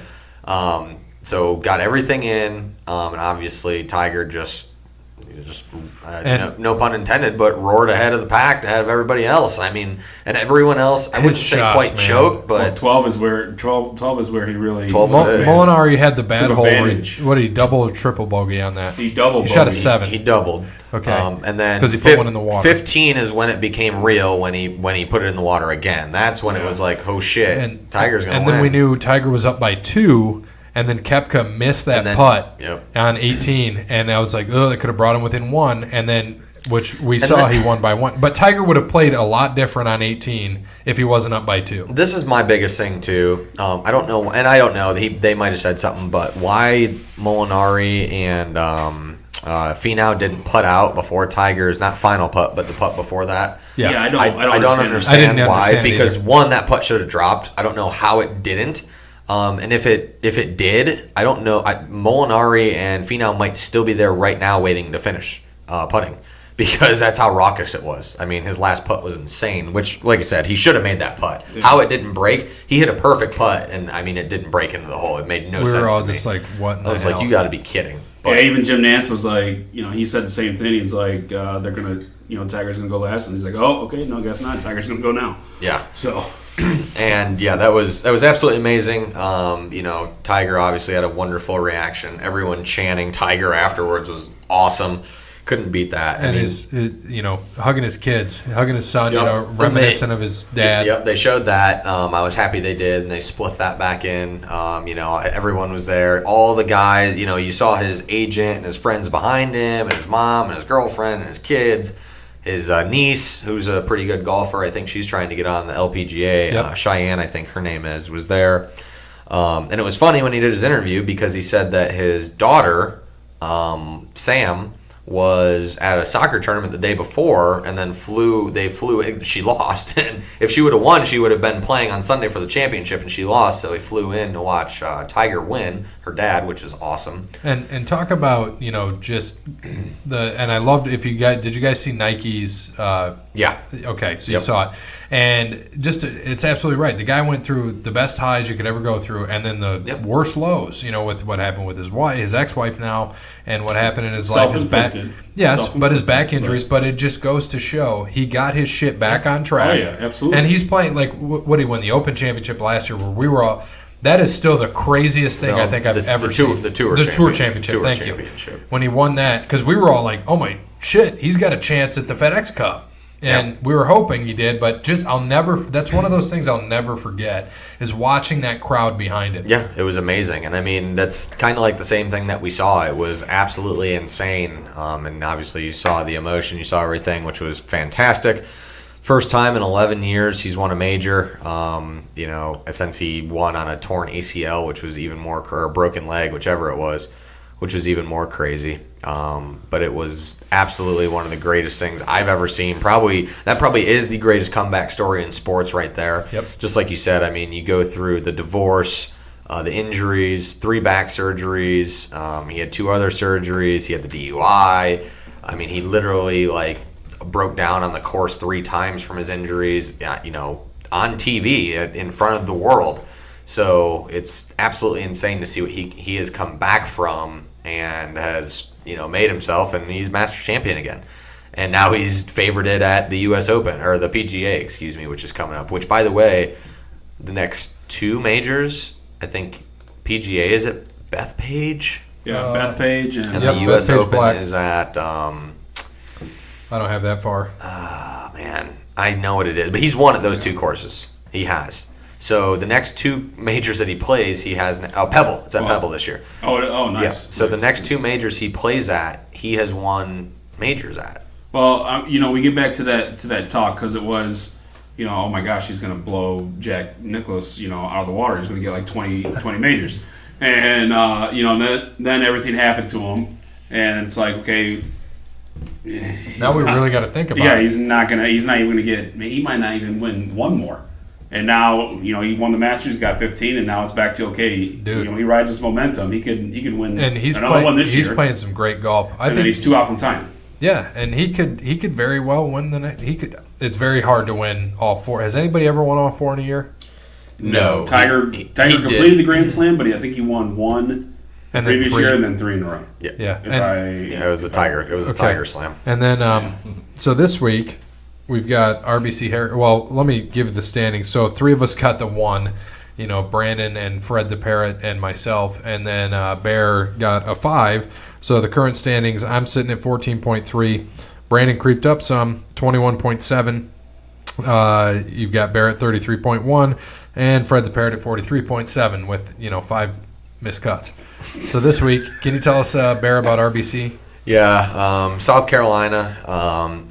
So got everything in, and obviously Tiger just no pun intended, but roared ahead of the pack, ahead of everybody else. I mean, and everyone else, I
His
wouldn't say
shots,
quite
man.
choked,
Well,
but
12 is where he really
12 was it.
Molinari had the bad
Took
hole. Where
advantage.
what did he double or triple bogey on that?
he double
He shot a
bogeyed.
7.
he doubled.
Okay.
And then
'Cause he put one in the water.
15 is when it became real when he put it in the water again. That's when it was like, oh shit, Tiger's gonna
and
win.
then we knew Tiger was up by 2, and then Koepka missed that
And then-
putt
yep.
on 18, and I was like, oh, that could have brought him within 1, and then which we saw
then-
he won by 1. But Tiger would have played a lot different on 18 if he wasn't up by 2.
This is my biggest thing too. I don't know, and I don't know. They might have said something, but why Molinari and Finau didn't putt out before Tiger's not final putt, but the putt before that?
Yeah.
Yeah, I don't
I don't
I
understand
didn't
why.
understand
Because
either.
one, that putt should have dropped. I don't know how it didn't. And if it did, I don't know. Molinari and Finau might still be there right now, waiting to finish putting. Because that's how raucous it was. I mean, his last putt was insane, which, like I said, he should have made that putt.
Yeah.
How it didn't break, he hit a perfect putt, and, I mean, it didn't break into the hole. It made no
We
sense
were all
to me.
just like, what in
I was
the
like,
hell?
you got to be kidding.
Yeah,
But
even Jim Nantz was like, he said the same thing. He's like, they're gonna, Tiger's gonna go last, and he's like, oh, okay, no, guess not. Tiger's gonna go now.
yeah.
So,
And yeah, that was absolutely amazing. Tiger obviously had a wonderful reaction. Everyone chanting Tiger afterwards was awesome. Couldn't beat that.
And his hugging his kids, hugging his son,
Yep.
reminiscent of his dad.
Yep, they showed that. I was happy they did, and they split that back in. Everyone was there. All the guys, you saw his agent and his friends behind him, and his mom and his girlfriend and his kids. His niece, who's a pretty good golfer, I think she's trying to get on the LPGA.
Yep.
Cheyenne, I think her name was there. And it was funny when he did his interview because he said that his daughter, Sam, was at a soccer tournament the day before and then she lost. And if she would have won, she would have been playing on Sunday for the championship, and she lost, so he flew in to watch Tiger win, her dad, which is awesome.
And talk about, just and I loved, did you guys see Nike's?
Yeah.
Okay, so you saw it. And it's absolutely right. The guy went through the best highs you could ever go through, and then the worst lows. With what happened with his ex-wife now, and what happened in his life, his back. Yes, but his back injuries. But it just goes to show he got his shit back on track.
Oh yeah, absolutely.
And he's playing what he won the Open Championship last year, where we were all. That is still the craziest thing I think I've ever seen.
The Tour Championship.
Thank you. When he won that, because we were all like, "Oh my shit, he's got a chance at the FedEx Cup." And we were hoping he did, but that's one of those things I'll never forget, is watching that crowd behind him.
Yeah, it was amazing. And I mean, that's kind of like the same thing that we saw. It was absolutely insane. And obviously you saw the emotion, you saw everything, which was fantastic. First time in 11 years he's won a major, since he won on a torn ACL, which was even more, or a broken leg, whichever it was, which was even more crazy. But it was absolutely one of the greatest things I've ever seen. That probably is the greatest comeback story in sports right there.
Yep.
Just like you said, I mean, you go through the divorce, the injuries, 3 back surgeries. He had 2 other surgeries. He had the DUI. I mean, he literally broke down on the course 3 times from his injuries, on TV in front of the world. So it's absolutely insane to see what he has come back from and has made himself, and he's Masters champion again. And now he's favorited at the U.S. Open, or the PGA, which is coming up. Which, by the way, the next 2 majors, I think PGA is at Bethpage.
Yeah, Bethpage, and
the U.S.
Bethpage
Open
Black.
is at.
I don't have that far.
Man, I know what it is, but he's won at those 2 courses. He has. So the next 2 majors that he plays, he has Pebble. It's at Pebble this year.
Oh, nice.
Yeah. So the next 2 majors he plays at, he has won majors at.
Well, we get back to that talk because it was, oh my gosh, he's going to blow Jack Nicklaus, out of the water. He's going to get like 20 majors, and then everything happened to him, and it's like, okay.
Now we really got to think about it.
Yeah, he's not even gonna get. He might not even win 1 more. And now, he won the Masters, he's got 15, and now it's back to, okay,
dude,
he rides his momentum. He could win
and
another one this year.
He's playing some great golf. I think
then he's 2 out from time.
Yeah, and he could very well win the next. It's very hard to win all 4. Has anybody ever won all 4 in a year?
No. Tiger completed the Grand Slam, but I think he won 1 the previous year and then 3 in a row.
Yeah.
It
was a Tiger. It was a Tiger Slam.
And then, so this week we've got RBC Harris. Well, let me give the standings. So 3 of us got the 1. Brandon and Fred the Parrot and myself, and then Bear got a 5. So the current standings, I'm sitting at 14.3. Brandon creeped up some, 21.7. You've got Bear at 33.1, and Fred the Parrot at 43.7 with 5 missed cuts. So this week, can you tell us, Bear, about RBC?
Yeah, South Carolina.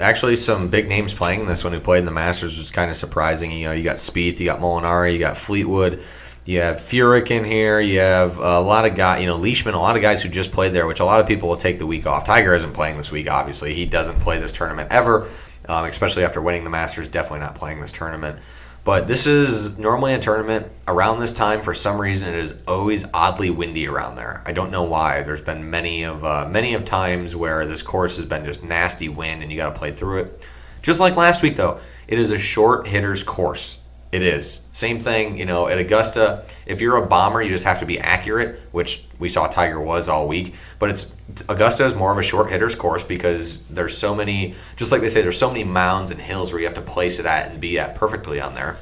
Actually, some big names playing in this one who played in the Masters, which is kind of surprising. You got Spieth, you got Molinari, you got Fleetwood, you have Furyk in here, you have a lot of guys, Leishman, a lot of guys who just played there, which a lot of people will take the week off. Tiger isn't playing this week, obviously. He doesn't play this tournament ever, especially after winning the Masters, definitely not playing this tournament. But this is normally a tournament around this time. For some reason, it is always oddly windy around there. I don't know why. There's been many of times where this course has been just nasty wind, and you got to play through it. Just like last week, though, it is a short hitter's course. It is. Same thing, at Augusta, if you're a bomber, you just have to be accurate, which we saw Tiger was all week. But Augusta is more of a short hitter's course because there's so many, just like they say, there's so many mounds and hills where you have to place it at and be at perfectly on there.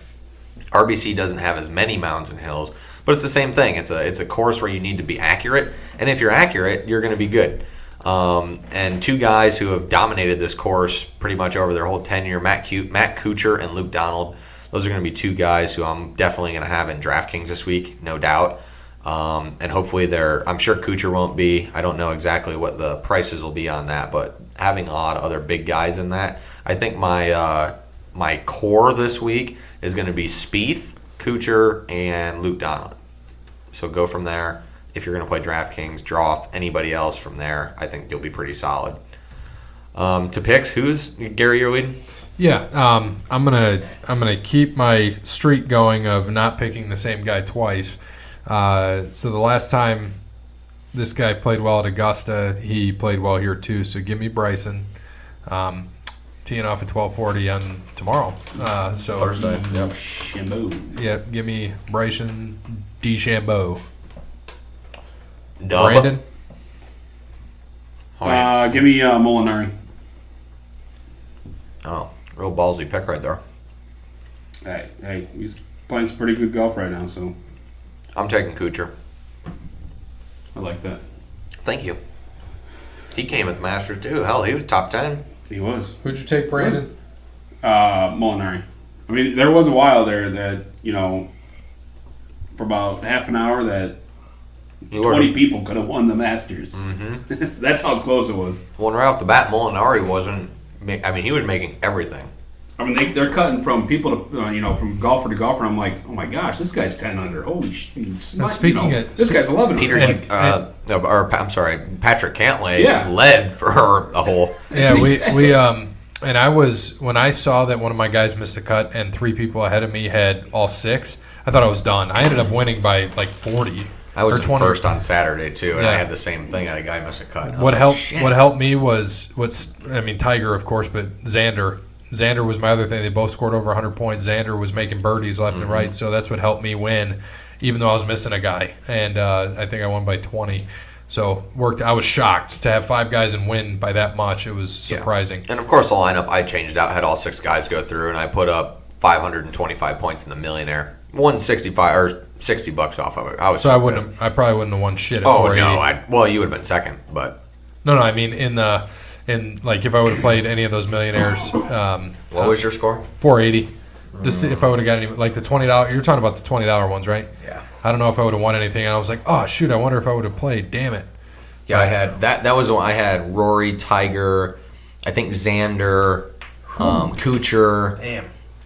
RBC doesn't have as many mounds and hills, but it's the same thing. It's a course where you need to be accurate, and if you're accurate, you're going to be good. And 2 guys who have dominated this course pretty much over their whole tenure, Matt Kuchar and Luke Donald. Those are going to be 2 guys who I'm definitely going to have in DraftKings this week, no doubt. And hopefully I'm sure Kuchar won't be. I don't know exactly what the prices will be on that, but having a lot of other big guys in that, I think my core this week is going to be Spieth, Kuchar, and Luke Donald. So go from there. If you're going to play DraftKings, draw off anybody else from there. I think you'll be pretty solid. To picks, who's Gary? You're leading.
Yeah, I'm gonna keep my streak going of not picking the same guy twice. So the last time this guy played well at Augusta, he played well here too. So give me Bryson. Teeing off at 12:40 on tomorrow. So
Thursday. Yep.
Shambo.
Yeah, give me Bryson DeChambeau.
Dub.
Brandon.
Give me Molinari.
Oh, real ballsy pick right there.
Hey, he's playing some pretty good golf right now, so
I'm taking Kuchar.
I like that.
Thank you. He came at the Masters too. Hell, he was top 10.
He was.
Who'd you take, Brandon?
Molinari. I mean, there was a while there that, for about half an hour that 20 people could have won the Masters.
Mm-hmm.
That's how close it was.
Well, right off the bat, Molinari wasn't. I mean, he was making everything.
I mean, they're cutting from people to, from golfer to golfer. I'm like, oh my gosh, this guy's 10 under. Holy shit. This guy's 11
under. I'm sorry, Patrick Cantlay
Yeah.
led for a hole.
Yeah, we and I was, when I saw that one of my guys missed a cut and 3 people ahead of me had all 6, I thought I was done. I ended up winning by like 40.
I was
or
in
20.
first on Saturday too, and
Yeah.
I had the same thing. I had a guy miss a cut.
What helped me was Tiger, of course, but Xander. Xander was my other thing. They both scored over 100 points. Xander was making birdies left and right, so that's what helped me win, even though I was missing a guy. And I think I won by 20. So I was shocked to have 5 guys and win by that much. It was surprising.
Yeah. And of course, the lineup I changed out, had all 6 guys go through, and I put up 525 points in the Millionaire. Won 65 or $60 off of it. I
probably wouldn't have won shit at
Oh
480.
no! You would have been second, but
No, I mean in like if I would have played any of those millionaires.
what was your score?
480. Just if I would have got any, like the $20. You're talking about the $20 ones, right?
Yeah.
I don't know if I would have won anything, and I was like, oh shoot, I wonder if I would have played. Damn it.
Yeah, I had that. That was the one I had. Rory, Tiger, I think Xander, Kuchar.
Damn.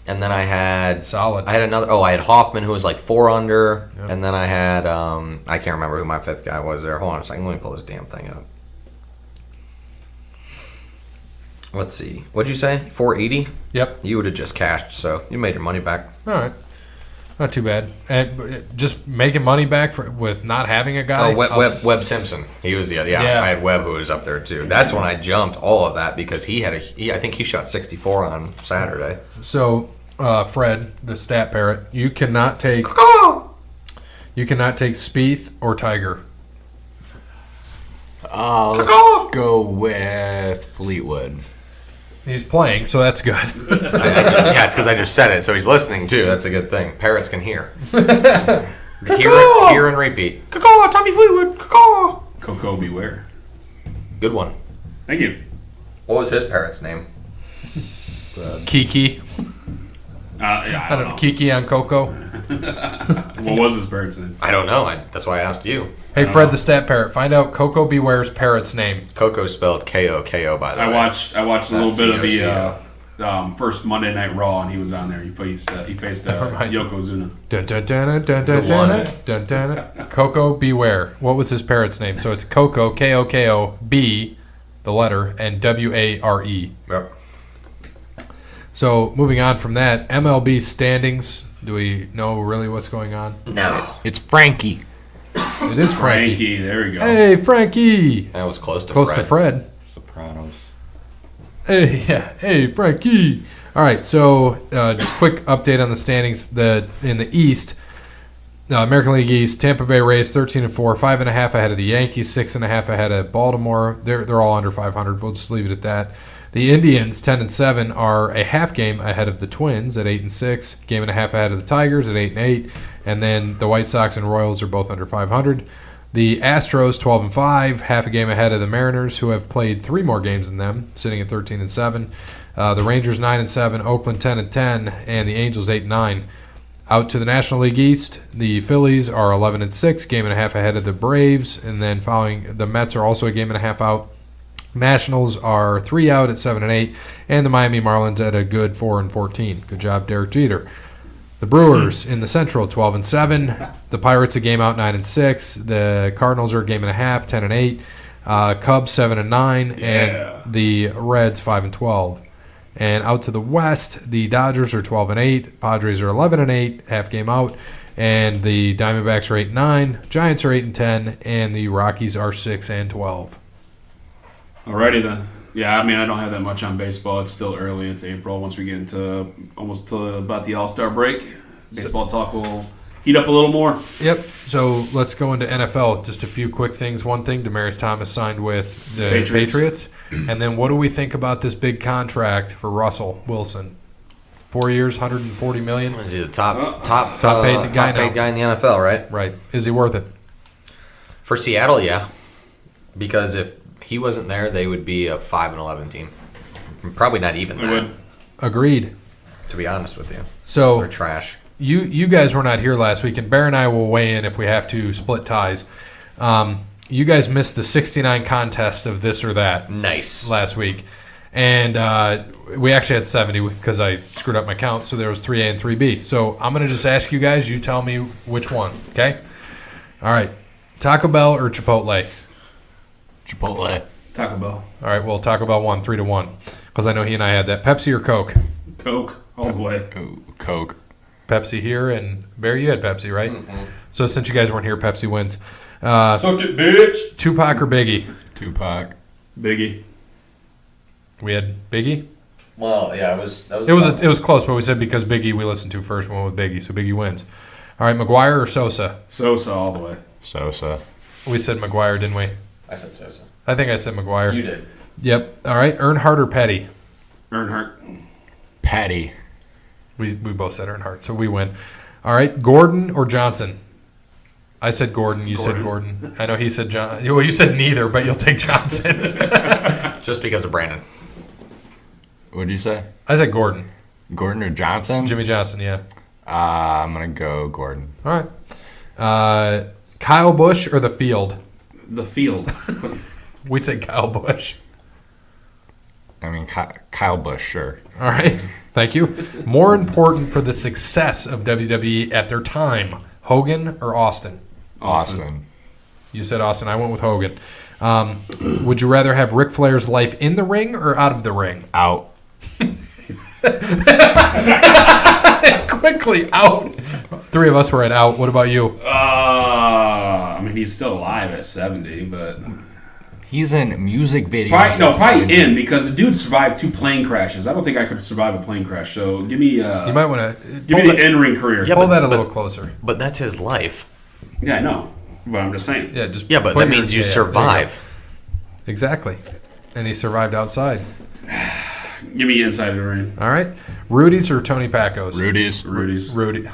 And then I had
Solid.
I had another. Oh, I had Hoffman, who was like 4 under, and then I had I can't remember who my 5th guy was there. Hold on a second. Let me pull this damn thing up. Let's see. What'd you say? 480.
Yep.
You would have just cashed, so you made your money back.
All right. Not too bad. And just making money back with not having a guy.
Oh, Webb Simpson. He was the other. Yeah, I had Webb who was up there too. That's when I jumped all of that because he had I think he shot 64 on Saturday.
So, Fred, the Stat Parrot, you cannot take Spieth or Tiger.
Let's go with Fleetwood.
He's playing, so that's good.
Yeah, it's because I just said it, so he's listening too. That's a good thing. Parrots can hear. Hear and repeat. Caw-caw, Tommy Fleetwood. Caw-caw.
Coco beware.
Good one.
Thank you.
What was his parrot's name?
Kiki.
I don't know.
Kiki on Coco.
What was his parrot's name?
I don't know. That's why I asked you.
Hey, Fred the Stat Parrot, find out Coco Beware's parrot's name.
Coco spelled K-O-K-O, by the way.
I watched a little bit of
C-O-C-O.
the first Monday Night Raw, and he was on there. He faced Yokozuna.
Dun, dun, dun, dun, dun, dun, dun, dun. Coco Beware. What was his parrot's name? So it's Coco, K-O-K-O, B, the letter, and W-A-R-E.
Yep.
So moving on from that, MLB standings. Do we know really what's going on?
No.
It's Frankie.
It is Frankie.
There we go.
Hey, Frankie.
That was close to
Close
Fred.
to Fred.
Sopranos.
Hey, yeah. Hey, Frankie. All right, so just quick update on the standings. In the East, American League East, Tampa Bay Rays 13-4, 5.5 ahead of the Yankees, 6.5 ahead of Baltimore. They're all under 500. We'll just leave it at that. The Indians 10-7 are a half game ahead of the Twins at 8-6, game and a half ahead of the Tigers at 8-8, and then the White Sox and Royals are both under 500. The Astros 12-5, half a game ahead of the Mariners, who have played 3 more games than them, sitting at 13-7. The Rangers 9-7, Oakland 10-10, and the Angels 8-9. Out to the National League East, the Phillies are 11-6, game and a half ahead of the Braves, and then following the Mets are also a game and a half out. Nationals are 3 out at 7-8, and the Miami Marlins at a good 4-14. Good job, Derek Jeter. The Brewers in the Central, 12-7. The Pirates a game out, 9-6. The Cardinals are a game and a half, 10-8. Cubs 7-9, and the Reds 5-12. And out to the West, the Dodgers are 12-8. Padres are 11-8, half game out. And the Diamondbacks are 8-9. Giants are 8-10, and the Rockies are 6-12.
Alrighty then. Yeah, I mean, I don't have that much on baseball. It's still early. It's April. Once we get into almost to about the All-Star break, baseball talk will heat up a little more.
Yep. So let's go into NFL. Just a few quick things. One thing, Demaryius Thomas signed with the Patriots. And then what do we think about this big contract for Russell Wilson? 4 years, $140 million.
Is he the top
paid guy now?
Top paid guy in the NFL, right?
Right. Is he worth it?
For Seattle, yeah. Because if he wasn't there, they would be a 5-11 team. Probably not even that.
Agreed.
To be honest with you.
So
they're trash.
You guys were not here last week, and Bear and I will weigh in if we have to split ties. You guys missed the 69 contest of this or that.
Nice.
Last week. And we actually had 70 because I screwed up my count, so there was 3A and 3B. So I'm going to just ask you guys, you tell me which one, okay? All right. Taco Bell or Chipotle?
Chipotle.
Taco Bell.
All right, well, Taco Bell won 3-1 because I know he and I had that. Pepsi or Coke?
Coke, all the way.
Ooh, Coke.
Pepsi here, and Barry, you had Pepsi, right? Mm-hmm. So since you guys weren't here, Pepsi wins.
Suck it, bitch.
Tupac or Biggie?
Tupac.
Biggie.
We had Biggie?
Well, yeah, it
was close, but we said because Biggie we listened to first, one with Biggie, so Biggie wins. All right, McGuire or Sosa?
Sosa all the way.
Sosa.
We said McGuire, didn't we?
I said Sosa.
I think I said McGuire.
You did.
Yep. All right, Earnhardt or Petty?
Earnhardt.
Petty.
We both said Earnhardt, so we win. All right, Gordon or Johnson? I said Gordon. You said Gordon. I know he said John. Well, you said neither, but you'll take Johnson.
Just because of Brandon.
What did you say?
I said Gordon.
Gordon or Johnson?
Jimmy Johnson, yeah.
I'm going to go Gordon.
All right. Kyle Busch or the field?
The field.
We'd say Kyle Busch.
I mean, Kyle Busch, sure.
All right. Thank you. More important for the success of WWE at their time, Hogan or Austin?
Austin.
You said Austin. I went with Hogan. Would you rather have Ric Flair's life in the ring or out of the ring?
Out.
Quickly, out. 3 of us were at out. What about you?
I mean, he's still alive at 70, but...
He's in music videos.
Probably in, because the dude survived 2 plane crashes. I don't think I could survive a plane crash, so give me...
you might want to...
Give me the in-ring career.
Yeah,
pull that a little closer.
But that's his life.
Yeah, I know. But I'm just saying.
Yeah, but that means you survive.
Exactly. And he survived outside.
Give me inside of the ring.
All right. Rudy's or Tony Pacos?
Rudy's.
Rudy.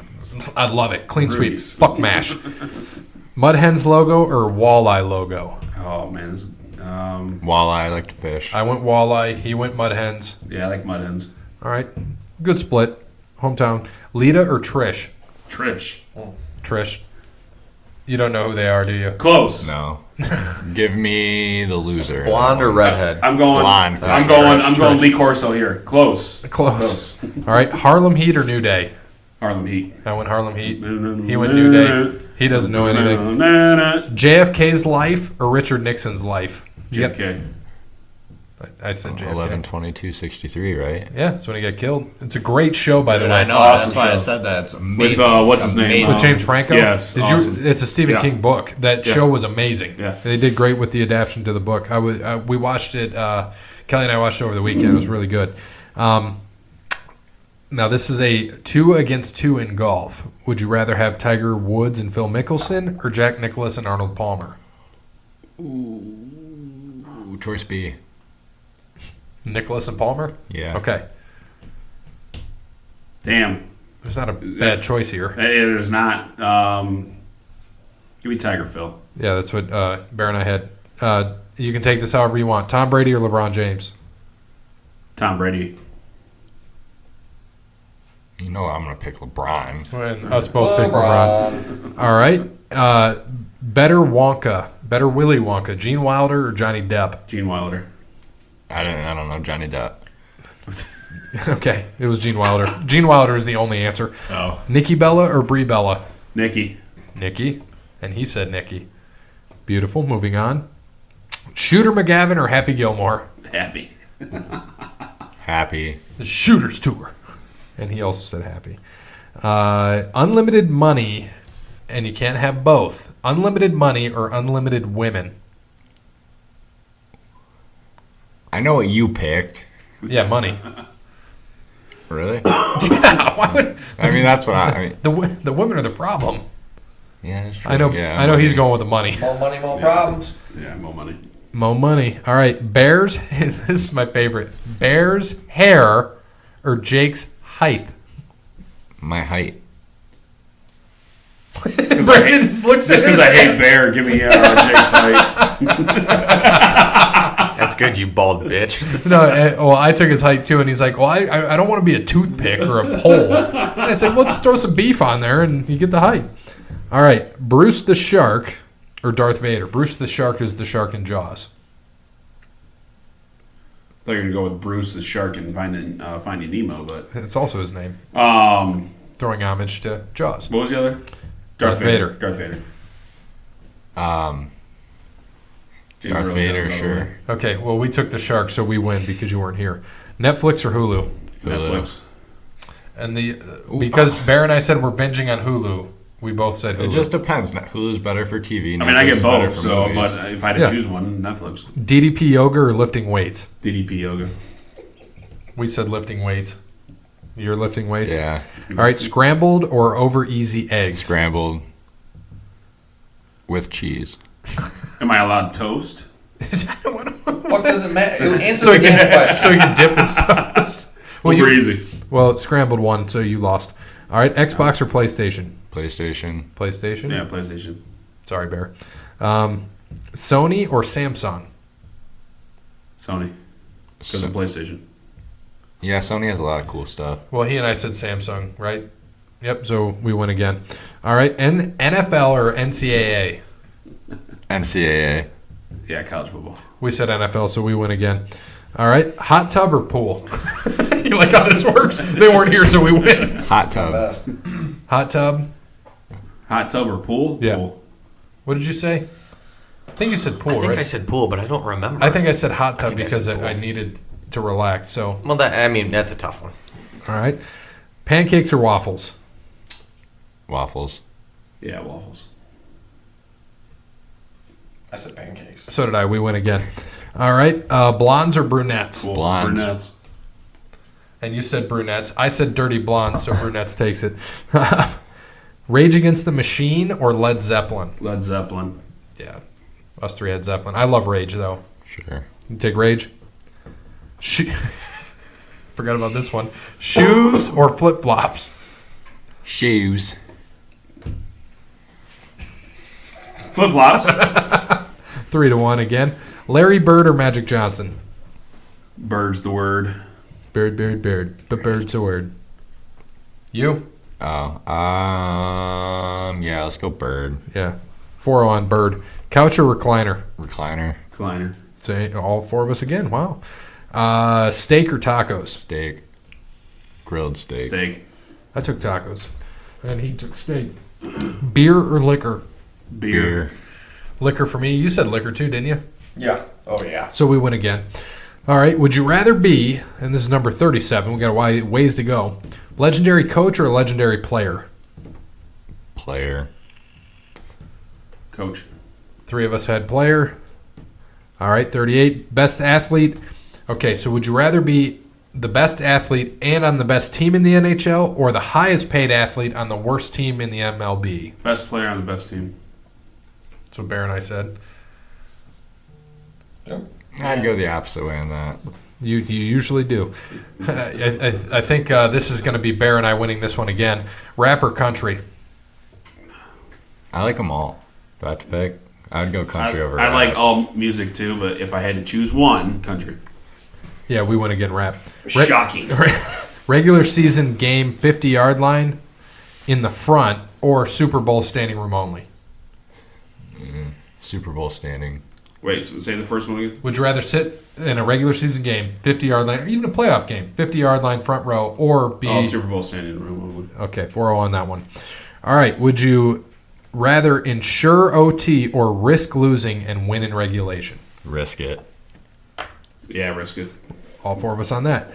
I love it. Clean sweep. Fuck mash. Mud Hens logo or Walleye logo?
Oh, man. This,
Walleye, I like to fish.
I went Walleye. He went Mud Hens.
Yeah, I like Mud Hens.
All right. Good split. Hometown. Lita or Trish?
Trish.
Trish. You don't know who they are, do you?
Close.
No. Give me the loser.
Blonde or redhead?
I'm going.
Blonde.
I'm going Lee Corso here. Close.
Close. All right. Harlem Heat or New Day?
Harlem Heat.
I went Harlem Heat. He went New Day. He doesn't know anything. JFK's life or Richard Nixon's life?
JFK.
I said JFK.
11/22/63, right?
Yeah, that's when he got killed. It's a great show, by the way.
I know.
Awesome
That's why I
show.
said that. It's amazing.
With, what's his name?
With James Franco?
Yes. Awesome.
It's a Stephen King book. That show was amazing.
Yeah.
They did great with the adaptation to the book. We watched it. Kelly and I watched it over the weekend. It was really good. Now, this is a 2 against 2 in golf. Would you rather have Tiger Woods and Phil Mickelson or Jack Nicklaus and Arnold Palmer?
Ooh, choice B.
Nicklaus and Palmer?
Yeah.
Okay.
Damn.
There's not a bad choice here.
There's not. Give me Tiger Phil.
Yeah, that's what Bear and I had. You can take this however you want. Tom Brady or LeBron James?
Tom Brady.
You know I'm going to pick LeBron.
And us both pick LeBron. All right. Better Willy Wonka, Gene Wilder or Johnny Depp?
Gene Wilder.
I don't know Johnny Depp.
Okay, it was Gene Wilder. Gene Wilder is the only answer.
Oh.
Nikki Bella or Brie Bella?
Nikki.
Nikki. And he said Nikki. Beautiful. Moving on. Shooter McGavin or Happy Gilmore?
Happy.
Happy.
The Shooters Tour. And he also said happy. Unlimited money, and you can't have both. Unlimited money or unlimited women?
I know what you picked.
Yeah, money.
Really?
Yeah, why would...
I mean, that's what I mean.
The women are the problem.
Yeah, that's true.
I know.
Yeah,
I know he's going with the money.
More money, more problems.
Yeah, more money.
Mo money. All right, Bears. This is my favorite. Bears hair or Jake's height?
My height.
Brandon just looks at
Just because I hate Bear, give me Jake's height.
That's good, you bald bitch.
No, well, I took his height too, and he's like, "Well, I don't want to be a toothpick or a pole." And I said, "Well, let's throw some beef on there, and you get the height." All right, Bruce the Shark or Darth Vader. Bruce the Shark is the shark in Jaws.
I thought you were going to go with Bruce the Shark and Finding Nemo, but...
It's also his name.
What
Throwing homage to Jaws.
was the other?
Darth Vader.
Darth Vader. James
Darth
Earl
Vader,
Jones,
sure.
Okay, well, we took the shark, so we win because you weren't here. Netflix or Hulu?
Netflix.
And because Bear and I said we're binging on Hulu, we both said Hulu.
It just depends. Hulu's better for TV.
I mean, I
Netflix
get
is better
both,
for
so
movies.
but if I had to
Yeah.
choose one, Netflix.
DDP yoga or lifting weights?
DDP yoga.
We said lifting weights. You're lifting weights?
Yeah.
All right, scrambled or over easy eggs?
Scrambled with cheese.
Am I allowed toast?
What does it matter? Answer
So
the
you
damn
can
question.
so you can dip his toast. Well,
Over easy.
Well, scrambled one, so you lost. All right, Xbox or PlayStation?
PlayStation.
PlayStation.
Yeah, PlayStation.
Sorry, Bear. Sony or Samsung?
Sony. Because of PlayStation.
Yeah, Sony has a lot of cool stuff.
Well, he and I said Samsung, right? Yep. So we win again. All right, NFL or NCAA?
NCAA.
Yeah, college football.
We said NFL, so we win again. All right, hot tub or pool? You like how this works? They weren't here, so we win.
Hot tub.
Best.
Hot tub.
Hot tub or pool?
Yeah.
Pool.
What did you say? I think you said pool,
I think
right?
I said pool, but I don't remember.
I think I said hot tub
think I
because
said pool.
I needed to relax. So,
Well, that's a tough one.
all right, pancakes or waffles?
Waffles.
Yeah, waffles.
I said pancakes.
So did I. We win again. All right, blondes or brunettes?
Cool.
Blondes.
Brunettes.
And you said brunettes. I said dirty blondes, so brunettes takes it. Rage Against the Machine or Led Zeppelin?
Led Zeppelin.
Yeah, us three had Zeppelin. I love Rage though.
Sure.
You take Rage. Forgot about this one. Shoes or flip flops?
Shoes.
Flip flops.
3-1 again. Larry Bird or Magic Johnson?
Bird's the word.
Bird. But Bird's a word. You?
Oh. Yeah, let's go Bird.
Yeah. 4 on Bird. Couch or recliner?
Recliner.
Kleiner.
Say all four of us again. Wow. Steak or tacos?
Steak. Grilled steak.
Steak.
I took tacos. And he took steak. Beer or liquor?
Beer.
Liquor for me. You said liquor too, didn't you?
Yeah. Oh, yeah.
So we win again. All right. Would you rather be, and this is number 37, we got a ways to go, legendary coach or legendary player?
Player.
Coach.
3 of us had player. All right. 38. Best athlete. Okay. So would you rather be the best athlete and on the best team in the NHL or the highest paid athlete on the worst team in the MLB?
Best player on the best team.
That's what Bear and I said.
I'd go the opposite way on that.
You usually do. I think this is going to be Bear and I winning this one again. Rap or country?
I like them all. If I had to pick, I'd go country over
I
rap.
like all music too, but if I had to choose one, country.
Yeah, we win again, rap.
Shocking.
Regular season game, 50-yard line in the front or Super Bowl standing room only?
Super Bowl standing.
Wait, so say the first one again.
Would you rather sit in a regular season game, 50-yard line, or even a playoff game, 50-yard line front row, or be
Super Bowl standing room?
Okay, 4-0 on that one. All right. Would you rather insure OT or risk losing and win in regulation?
Risk it.
Yeah, risk it.
All four of us on that.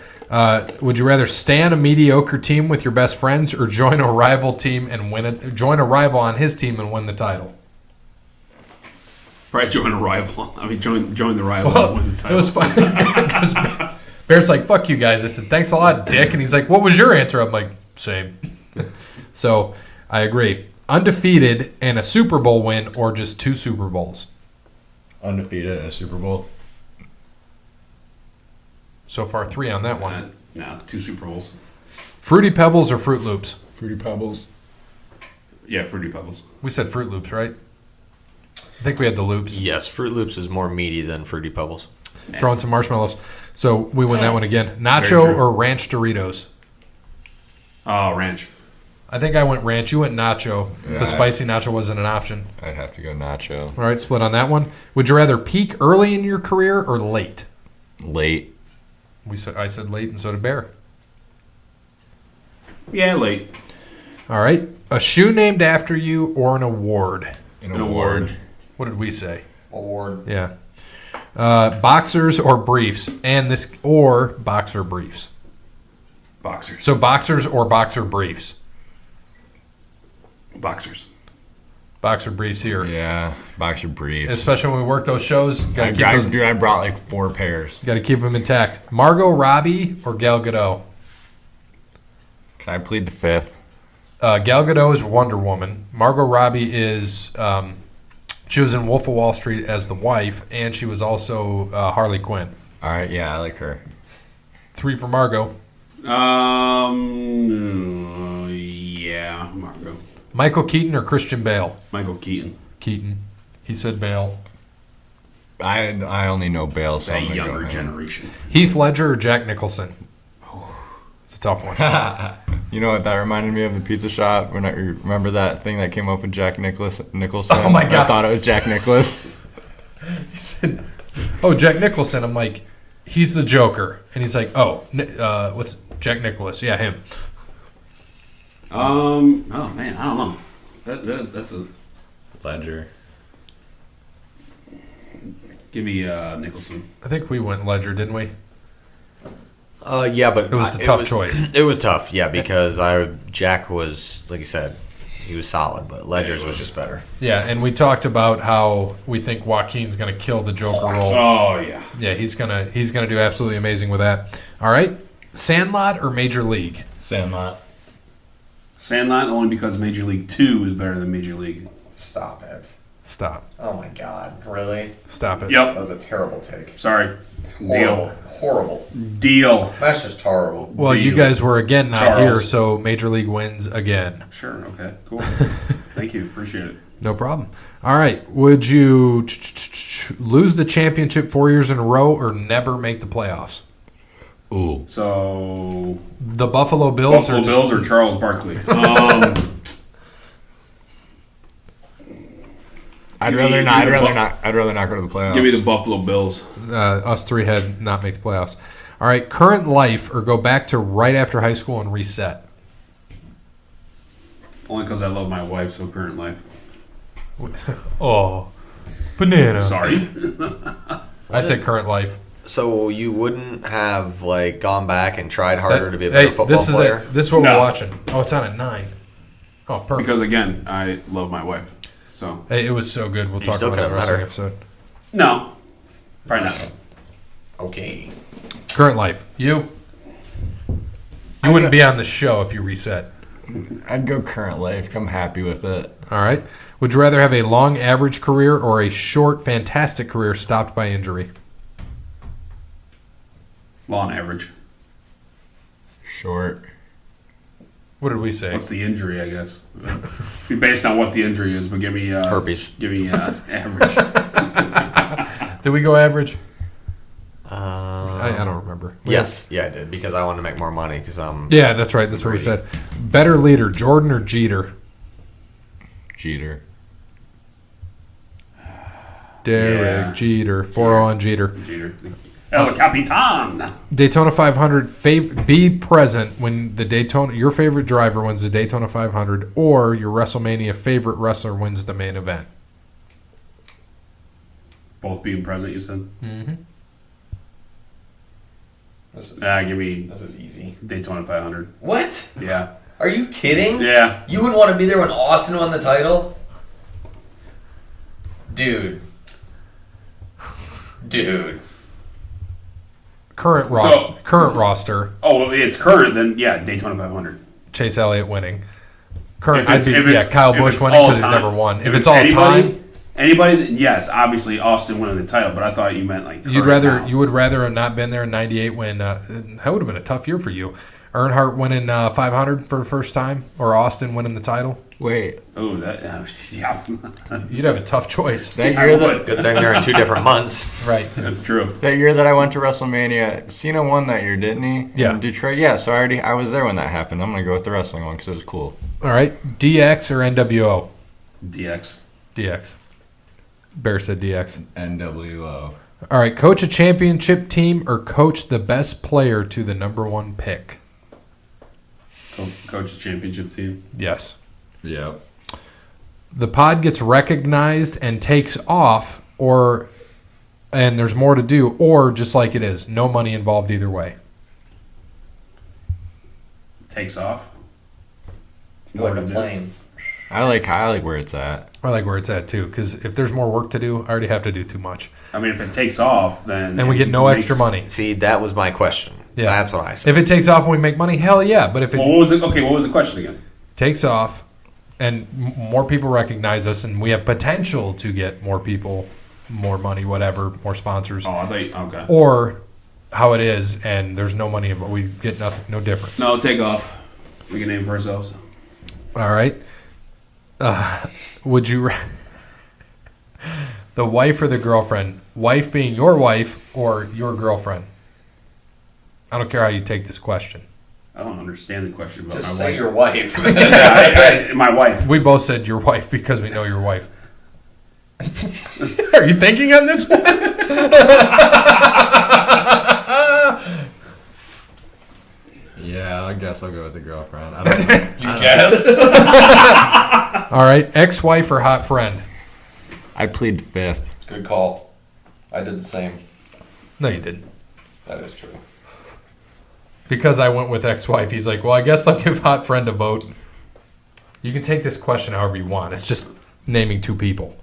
Would you rather stay on a mediocre team with your best friends or join a rival team and join a rival on his team and win the title?
Probably join a rival. I mean, join the rival
Well,
and win the title.
it was funny because Bear's like, "Fuck you guys." I said, "Thanks a lot, Dick." And he's like, "What was your answer?" I'm like, "Same." So I agree. Undefeated and a Super Bowl win, or just 2 Super Bowls.
Undefeated in a Super Bowl.
So far, 3 on that one.
No, 2 Super Bowls.
Fruity Pebbles or Fruit Loops?
Fruity Pebbles.
Yeah, Fruity Pebbles.
We said Fruit Loops, right? I think we had the Loops.
Yes, Fruit Loops is more meaty than Fruity Pebbles.
Throw in some marshmallows. So we win that one again.
Very
Nacho
true.
or Ranch Doritos?
Oh, ranch.
I think I went Ranch. You went Nacho.
Yeah.
The spicy Nacho wasn't an option.
I'd have to go Nacho.
All right, split on that one. Would you rather peak early in your career or late?
Late.
I said late, and so did Bear.
Yeah, late.
All right. A shoe named after you or an award?
An
award.
What did we say?
Award.
Yeah. Boxers or briefs? Or boxer briefs.
Boxers.
So boxers or boxer briefs?
Boxers.
Boxer briefs here.
Yeah, boxer briefs.
Especially when we work those shows. Got to keep those.
Dude, I brought like 4 pairs.
Got to keep them intact. Margot Robbie or Gal Gadot?
Can I plead the 5th?
Gal Gadot is Wonder Woman. Margot Robbie is she was in Wolf of Wall Street as the wife, and she was also Harley Quinn.
All right, yeah, I like her.
3 for Margot.
Yeah, Margot.
Michael Keaton or Christian Bale?
Michael Keaton.
Keaton. He said Bale.
I only know Bale, so
That
I'm gonna go
younger
him.
generation.
Heath Ledger or Jack Nicholson? It's a tough one.
You know what that reminded me of? The pizza shop. When I remember that thing that came up with Jack Nicholson.
Oh my God.
I thought it was Jack Nicholas.
He said, "Oh, Jack Nicholson." I'm like, "He's the Joker," and he's like, "Oh, what's Jack Nicholas?" Yeah, him.
Oh man, I don't know. That's a
Ledger.
give me Nicholson.
I think we went Ledger, didn't we?
Yeah, but
It was a tough choice.
It was tough, yeah, because Jack was, like you said, he was solid, but Ledger's was just better.
Yeah, and we talked about how we think Joaquin's going to kill the Joker role.
Oh yeah.
Yeah, he's gonna do absolutely amazing with that. All right, Sandlot or Major League?
Sandlot.
Sandlot only because Major League 2 is better than Major League.
Stop it.
Stop.
Oh my god. Really?
Stop it.
Yep.
That was a terrible take.
Sorry.
Horrible. Horrible.
Deal.
That's just horrible.
Well, you
Deal.
guys were again not
Charles.
here, so Major League wins again.
Sure. Okay. Cool. Thank you. Appreciate it.
No problem. All right. Would you lose the championship 4 years in a row or never make the playoffs?
Ooh.
So
The Buffalo Bills
Buffalo
or
Bills or Charles Barkley?
I'd
Give
rather
me-
not.
give
I'd
me
rather
the
not. I'd rather not go to the playoffs.
Give me the Buffalo Bills.
us 3 had not make the playoffs. All right. Current life or go back to right after high school and reset?
Only because I love my wife, so current life.
Oh, banana.
Sorry.
I said current life.
So you wouldn't have like gone back and tried harder to be a better football
this
player?
This is what
No.
we're watching. Oh, it's on at 9. Oh, perfect.
Because again, I love my wife. So
Hey, it was so good. We'll talk
still
about it in the
could've
wrestling
met
episode.
no, probably not.
Okay.
Current life. You wouldn't be on the show if you reset.
I'd go current life. I'm happy with it.
All right. Would you rather have a long average career or a short fantastic career stopped by injury?
Law and average.
Short.
What did we say?
What's the injury? I guess. Be based on what the injury is, but give me
Herpes.
Give me average.
Did we go average?
I
I don't remember.
Yes, yeah, I did because I wanted to make more money because
Yeah, that's right. That's what we said. Better leader, Jordan or Jeter?
Jeter.
Derek
Yeah.
Jeter. 4-0 on Jeter.
Jeter. El Capitan.
Daytona 500. Be present when the Daytona. Your favorite driver wins the Daytona 500, or your WrestleMania favorite wrestler wins the main event.
Both being present, you said?
Mm-hmm.
Give me
This is easy.
Daytona 500.
What?
Yeah.
Are you kidding?
Yeah.
You would want to be there when Austin won the title? Dude.
Current roster.
Oh, well, it's current, then yeah, Daytona 500.
Chase Elliott winning. Current.
If it's-
I'd
if
be,
it's-
Kyle
if
Busch
it's
winning because he's
all-time-
never won. If
if
it's
it's
all
anybody-
time,
Anybody? Yes, obviously Austin winning the title, but I thought you meant like.
you
current now.
would rather have not been there in '98 when that would have been a tough year for you. Earnhardt winning 500 for the first time, or Austin winning the title.
Wait,
Oh, that yeah.
You'd have a tough choice.
that
I
year
would.
Good thing they're in 2 different months.
Right.
That's true.
that year that I went to WrestleMania, Cena won that year, didn't he?
Yeah.
In Detroit. Yeah. So I was there when that happened. I'm gonna go with the wrestling one because it was cool.
All right. DX or NWO?
DX.
DX. Bear said DX.
NWO.
All right. Coach a championship team or coach the best player to the number 1 pick?
Coach the championship team.
Yes.
Yep.
The pod gets recognized and takes off, and there's more to do, or just like it is, no money involved either way.
Takes off.
You like a plane.
I like where it's at.
I like where it's at too, because if there's more work to do, I already have to do too much,
I mean, if it takes off, then
and we get no
it makes-
extra money.
See, that was my question.
Yeah.
That's what I said.
If it takes off and we make money, hell yeah. But if it
Well, what was the question again?
takes off and more people recognize us, and we have potential to get more people, more money, whatever, more sponsors,
Oh, I thought. Okay.
or how it is, and there's no money, but we get nothing, no difference.
No, take off. We can name for ourselves.
All right. Would you the wife or the girlfriend? Wife being your wife or your girlfriend? I don't care how you take this question.
I don't understand the question about
Just
my
say
wife.
your wife.
Yeah, my wife.
We both said your wife because we know your wife. Are you thinking on this one?
Yeah, I guess I'll go with the girlfriend. I don't know.
You guess?
All right. Ex-wife or hot friend?
I plead fifth.
Good call. I did the same.
No, you didn't.
That is true.
Because I went with ex-wife, he's like, well, I guess I'll give hot friend a vote. You can take this question however you want. It's just naming 2 people.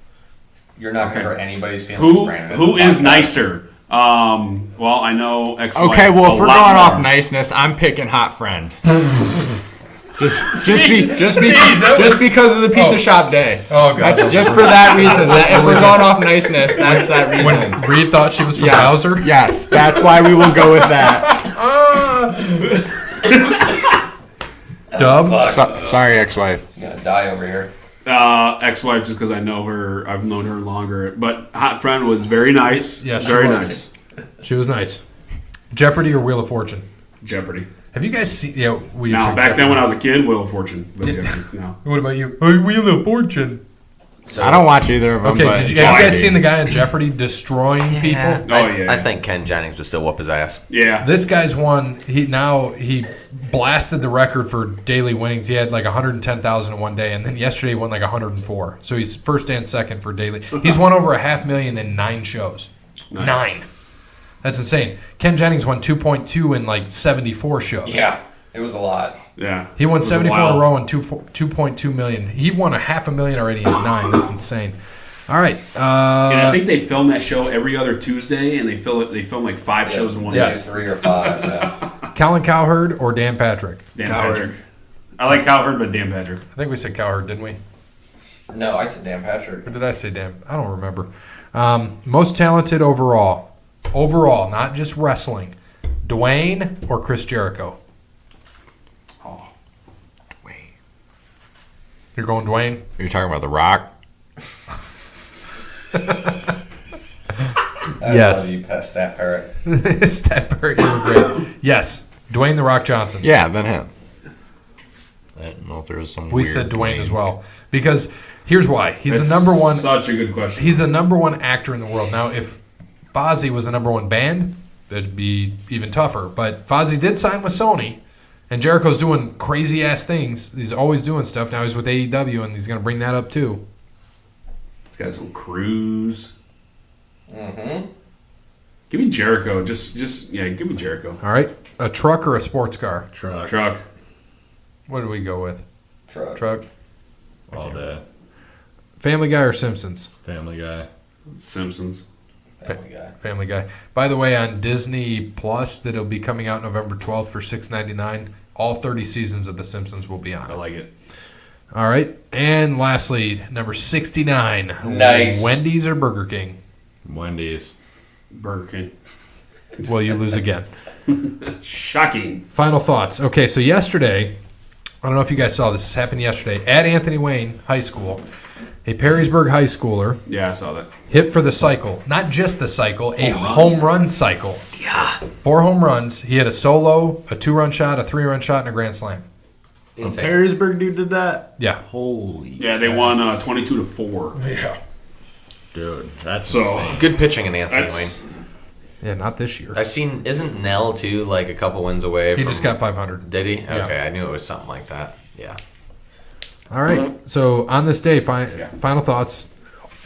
You're not
Okay.
going to hurt anybody's feelings, Brandon.
Who
It's
is
a podcast.
nicer? Well, I know ex-wife.
Okay, well, if
a
we're
lot
going
more.
off niceness, I'm picking hot friend. just
was-
because of the pizza
Oh.
shop day.
Oh, God.
That's just for that reason. If we're going off niceness, that's that reason.
When Reed thought she was from
Yes,
Bowser?
yes, that's why we will go with that.
Dub?
Sorry, ex-wife.
You're going to die over here.
Ex-wife, just because I know her. I've known her longer. But hot friend was very nice.
Yes, she
very
was.
nice.
She was nice. Jeopardy or Wheel of Fortune?
Jeopardy.
Have you guys seen? Yeah, we.
Now,
picked
back then
Jeopardy.
when I was a kid, Wheel of Fortune. But
Yeah.
Jeopardy, no.
What about you? Oh, Wheel of Fortune.
So,
I don't watch either of them.
Okay,
but
have you guys
Jeopardy.
seen the guy in Jeopardy destroying people?
Oh, yeah.
I think Ken Jennings would still whoop his ass.
Yeah.
This guy's won. He blasted the record for daily winnings. He had like 110,000 in one day, and then yesterday he won like 104. So he's first and second for daily. He's won over $500,000 in 9 shows.
Nice.
9. That's insane. Ken Jennings won 2.2 in like 74 shows.
yeah, it was a lot.
Yeah.
He won
It was
74 in a
wild.
row and 2.2 million. He won $500,000 already in 9. That's insane. All right.
And I think they film that show every other Tuesday, and they film like 5 shows in one
Yes.
day.
3 or 5. Yeah.
Colin Cowherd or Dan Patrick?
Dan
Cowherd.
Patrick. I like Cowherd, but Dan Patrick.
I think we said Cowherd, didn't we?
No, I said Dan Patrick.
Or did I say Dan? I don't remember. Most talented overall. Overall, not just wrestling. Dwayne or Chris Jericho?
Oh.
You're going Dwayne?
You're talking about The Rock?
Yes.
You Stat Parrot.
Stat Parrot, you were great. Yes. Dwayne The Rock Johnson.
Yeah, then him. I didn't know if there was some
We
weird
said Dwayne as well. Because Here's why. He's
It's
the number one.
Such a good question.
He's the number one actor in the world. Now, if Fozzie was the number one band, it'd be even tougher. But Fozzie did sign with Sony, and Jericho's doing crazy-ass things. He's always doing stuff. Now he's with AEW, and he's going to bring that up, too.
He's got some cruise.
Mm-hmm.
Give me Jericho. Just give me Jericho.
All right? A truck or a sports car?
Truck.
What do we go with?
Truck.
Truck.
All day.
Family Guy or Simpsons?
Family Guy.
Simpsons.
Family Guy.
Family Guy. By the way, on Disney Plus, that'll be coming out November 12th for $6.99. All 30 seasons of The Simpsons will be on.
I like it.
All right. And lastly, number 69.
Nice.
Wendy's or Burger King?
Wendy's.
Burger King.
Well, you lose again.
Shocking.
Final thoughts. Okay, so yesterday, I don't know if you guys saw this. This happened yesterday at Anthony Wayne High School. A Perrysburg high schooler
Yeah, I saw that.
hit for the cycle. Not just the cycle, a home run cycle.
Yeah.
4 home runs. He had a solo, a 2-run shot, a 3-run shot, and a grand slam.
A
Insane.
Perrysburg dude did that?
Yeah.
Holy.
Yeah, they won 22-4.
Yeah.
Dude, that's
So
insane.
Good pitching in Anthony
that's
Wayne.
Yeah, not this year.
I've seen, isn't Nell too like a couple wins away?
He
from,
just got 500.
Did he?
Yeah.
Okay, I knew it was something like that. Yeah.
All right. So on this day, final thoughts.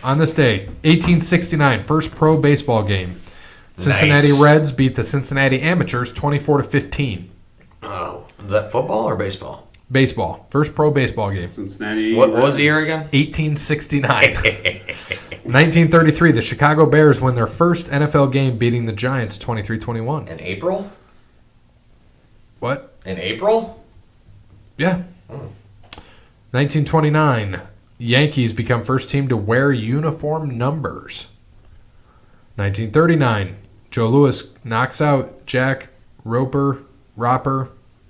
On this day, 1869, first pro baseball game. Cincinnati
Nice.
Reds beat the Cincinnati Amateurs 24-15.
Oh, is that football or baseball?
Baseball. First pro baseball game.
Cincinnati.
What was the year again?
1869. 1933, the Chicago Bears win their first NFL game beating the Giants 23-21.
In April?
What?
In April?
Yeah. 1929, Yankees become first team to wear uniform numbers. 1939, Joe Louis knocks out Jack Roper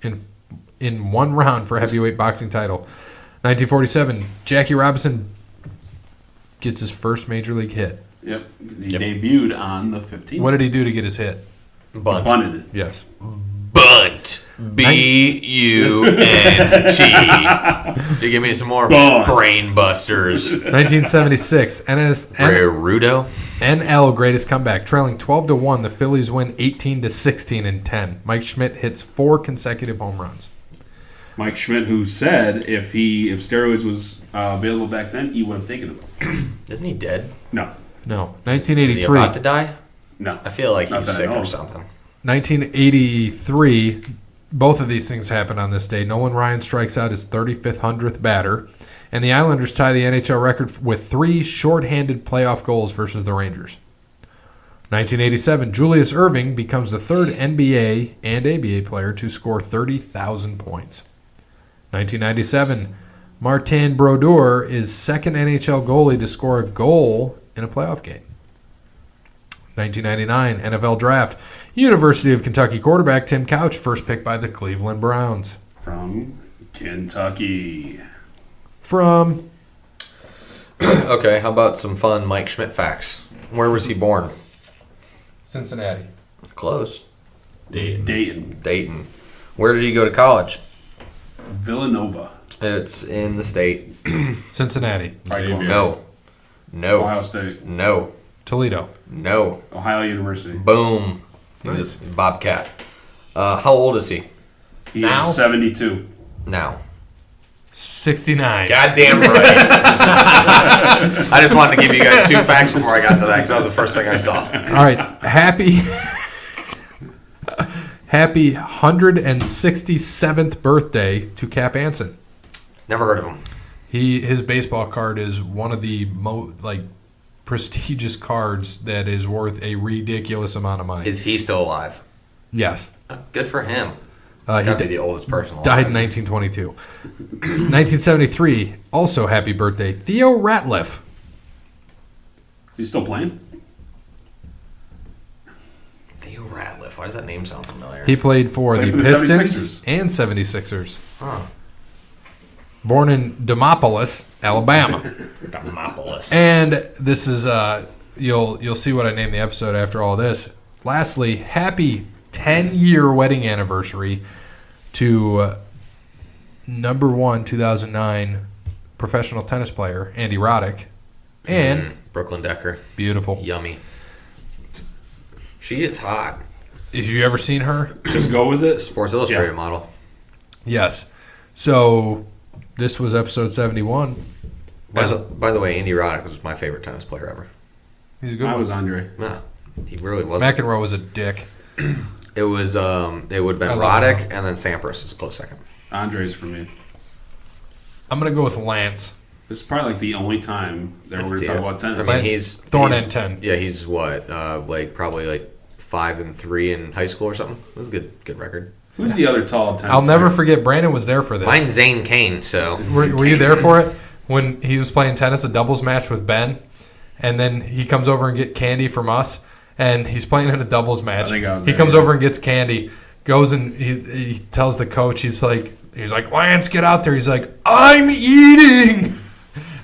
in one round for heavyweight boxing title. 1947, Jackie Robinson gets his first major league hit.
Yep. He debuted on the 15th.
What did he do to get his hit?
Bunt.
Bunted.
Yes.
Bunt. B-U-N-T. You give me some more
Bunt.
brain busters.
1976,
Rudo.
NL greatest comeback. Trailing 12-1, the Phillies win 18-16 in 10. Mike Schmidt hits 4 consecutive home runs.
Mike Schmidt, who said if steroids was available back then, he would have taken them.
Isn't he dead?
No.
No.
Is he
1983.
about to die?
No.
I feel like
Not
he's
that I
sick
know
or
of.
something.
1983, both of these things happened on this day. Nolan Ryan strikes out his 35th, 100th batter, and the Islanders tie the NHL record with 3 shorthanded playoff goals versus the Rangers. 1987, Julius Erving becomes the third NBA and ABA player to score 30,000 points. 1997, Martin Brodeur is second NHL goalie to score a goal in a playoff game. 1999 NFL Draft. University of Kentucky quarterback Tim Couch, first pick by the Cleveland Browns.
From Kentucky.
From
Okay, how about some fun Mike Schmidt facts? Where was he born?
Cincinnati.
Close.
Dayton.
Dayton. Where did he go to college?
Villanova.
It's in the state.
Cincinnati.
Xavier.
No. No.
Ohio State.
No.
Toledo.
No.
Ohio University.
Boom. He's a Bobcat. How old is he
He
Now?
is 72.
now?
69.
Goddamn right. I just wanted to give you guys 2 facts before I got to that because that was the first thing I saw.
All right. Happy 167th birthday to Cap Anson.
Never heard of him.
His baseball card is one of the prestigious cards that is worth a ridiculous amount of money.
Is he still alive?
Yes.
Good for him.
He
Gotta be the oldest person alive.
died in 1922. 1973, also happy birthday, Theo Ratliff.
Is he still playing?
Theo Ratliff. Why does that name sound familiar?
He played for
Played
the
for the
Pistons
76ers.
and 76ers.
Huh.
Born in Demopolis, Alabama.
Demopolis.
And this is you'll see what I named the episode after all this. Lastly, happy 10-year wedding anniversary to number 1 2009 professional tennis player, Andy Roddick, and
Brooklyn Decker.
beautiful.
Yummy. She is hot.
Have you ever seen her?
Just go with it.
Sports Illustrated model.
Yes. So this was episode 71.
By the way, Andy Roddick was my favorite tennis player ever.
He's a good
I
one.
was Andre.
No, he really wasn't.
McEnroe was a dick.
It was it would have been
I love
Roddick
him.
and then Sampras is a close second.
Andre's for me.
I'm going to go with Lance.
This is probably like the only time that we're going to talk about tennis.
I mean,
Lance
he's
Thorn
he's-
and 10.
Yeah, he's what? Probably like 5-3 in high school or something. It was a good record.
Who's the other tall tennis
I'll never
player?
forget, Brandon was there for this.
Mine's Zane Kane. So
Were you there for it? When he was playing tennis, a doubles match with Ben, and then he comes over and get candy from us, and he's playing in a doubles match.
I think I was
He
there,
comes
yeah.
over and gets candy, goes and he tells the coach, he's like, Lance, get out there. He's like, I'm eating,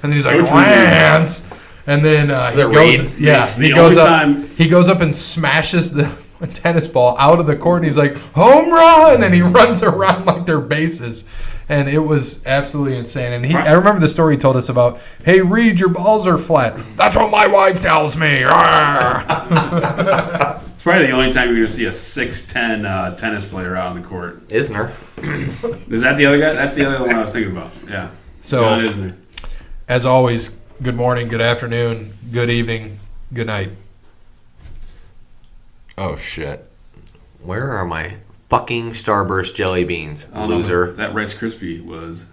and he's like,
Coach
Lance, and then he
The
goes,
raid.
yeah,
The
he goes
only
up,
time-
he goes up and smashes the tennis ball out of the court, and he's like, home run, and he runs around like they're bases. And it was absolutely insane. And I remember the story he told us about, hey, Reed, your balls are flat. That's what my wife tells me.
It's probably the only time you're going to see a 6'10" tennis player out on the court.
Isner.
Is that the other guy? That's the other one I was thinking about. Yeah.
So-
John Isner.
As always, good morning, good afternoon, good evening, good night.
Oh shit.
Where are my fucking Starburst jelly beans,
I don't know,
loser?
that Rice Krispie was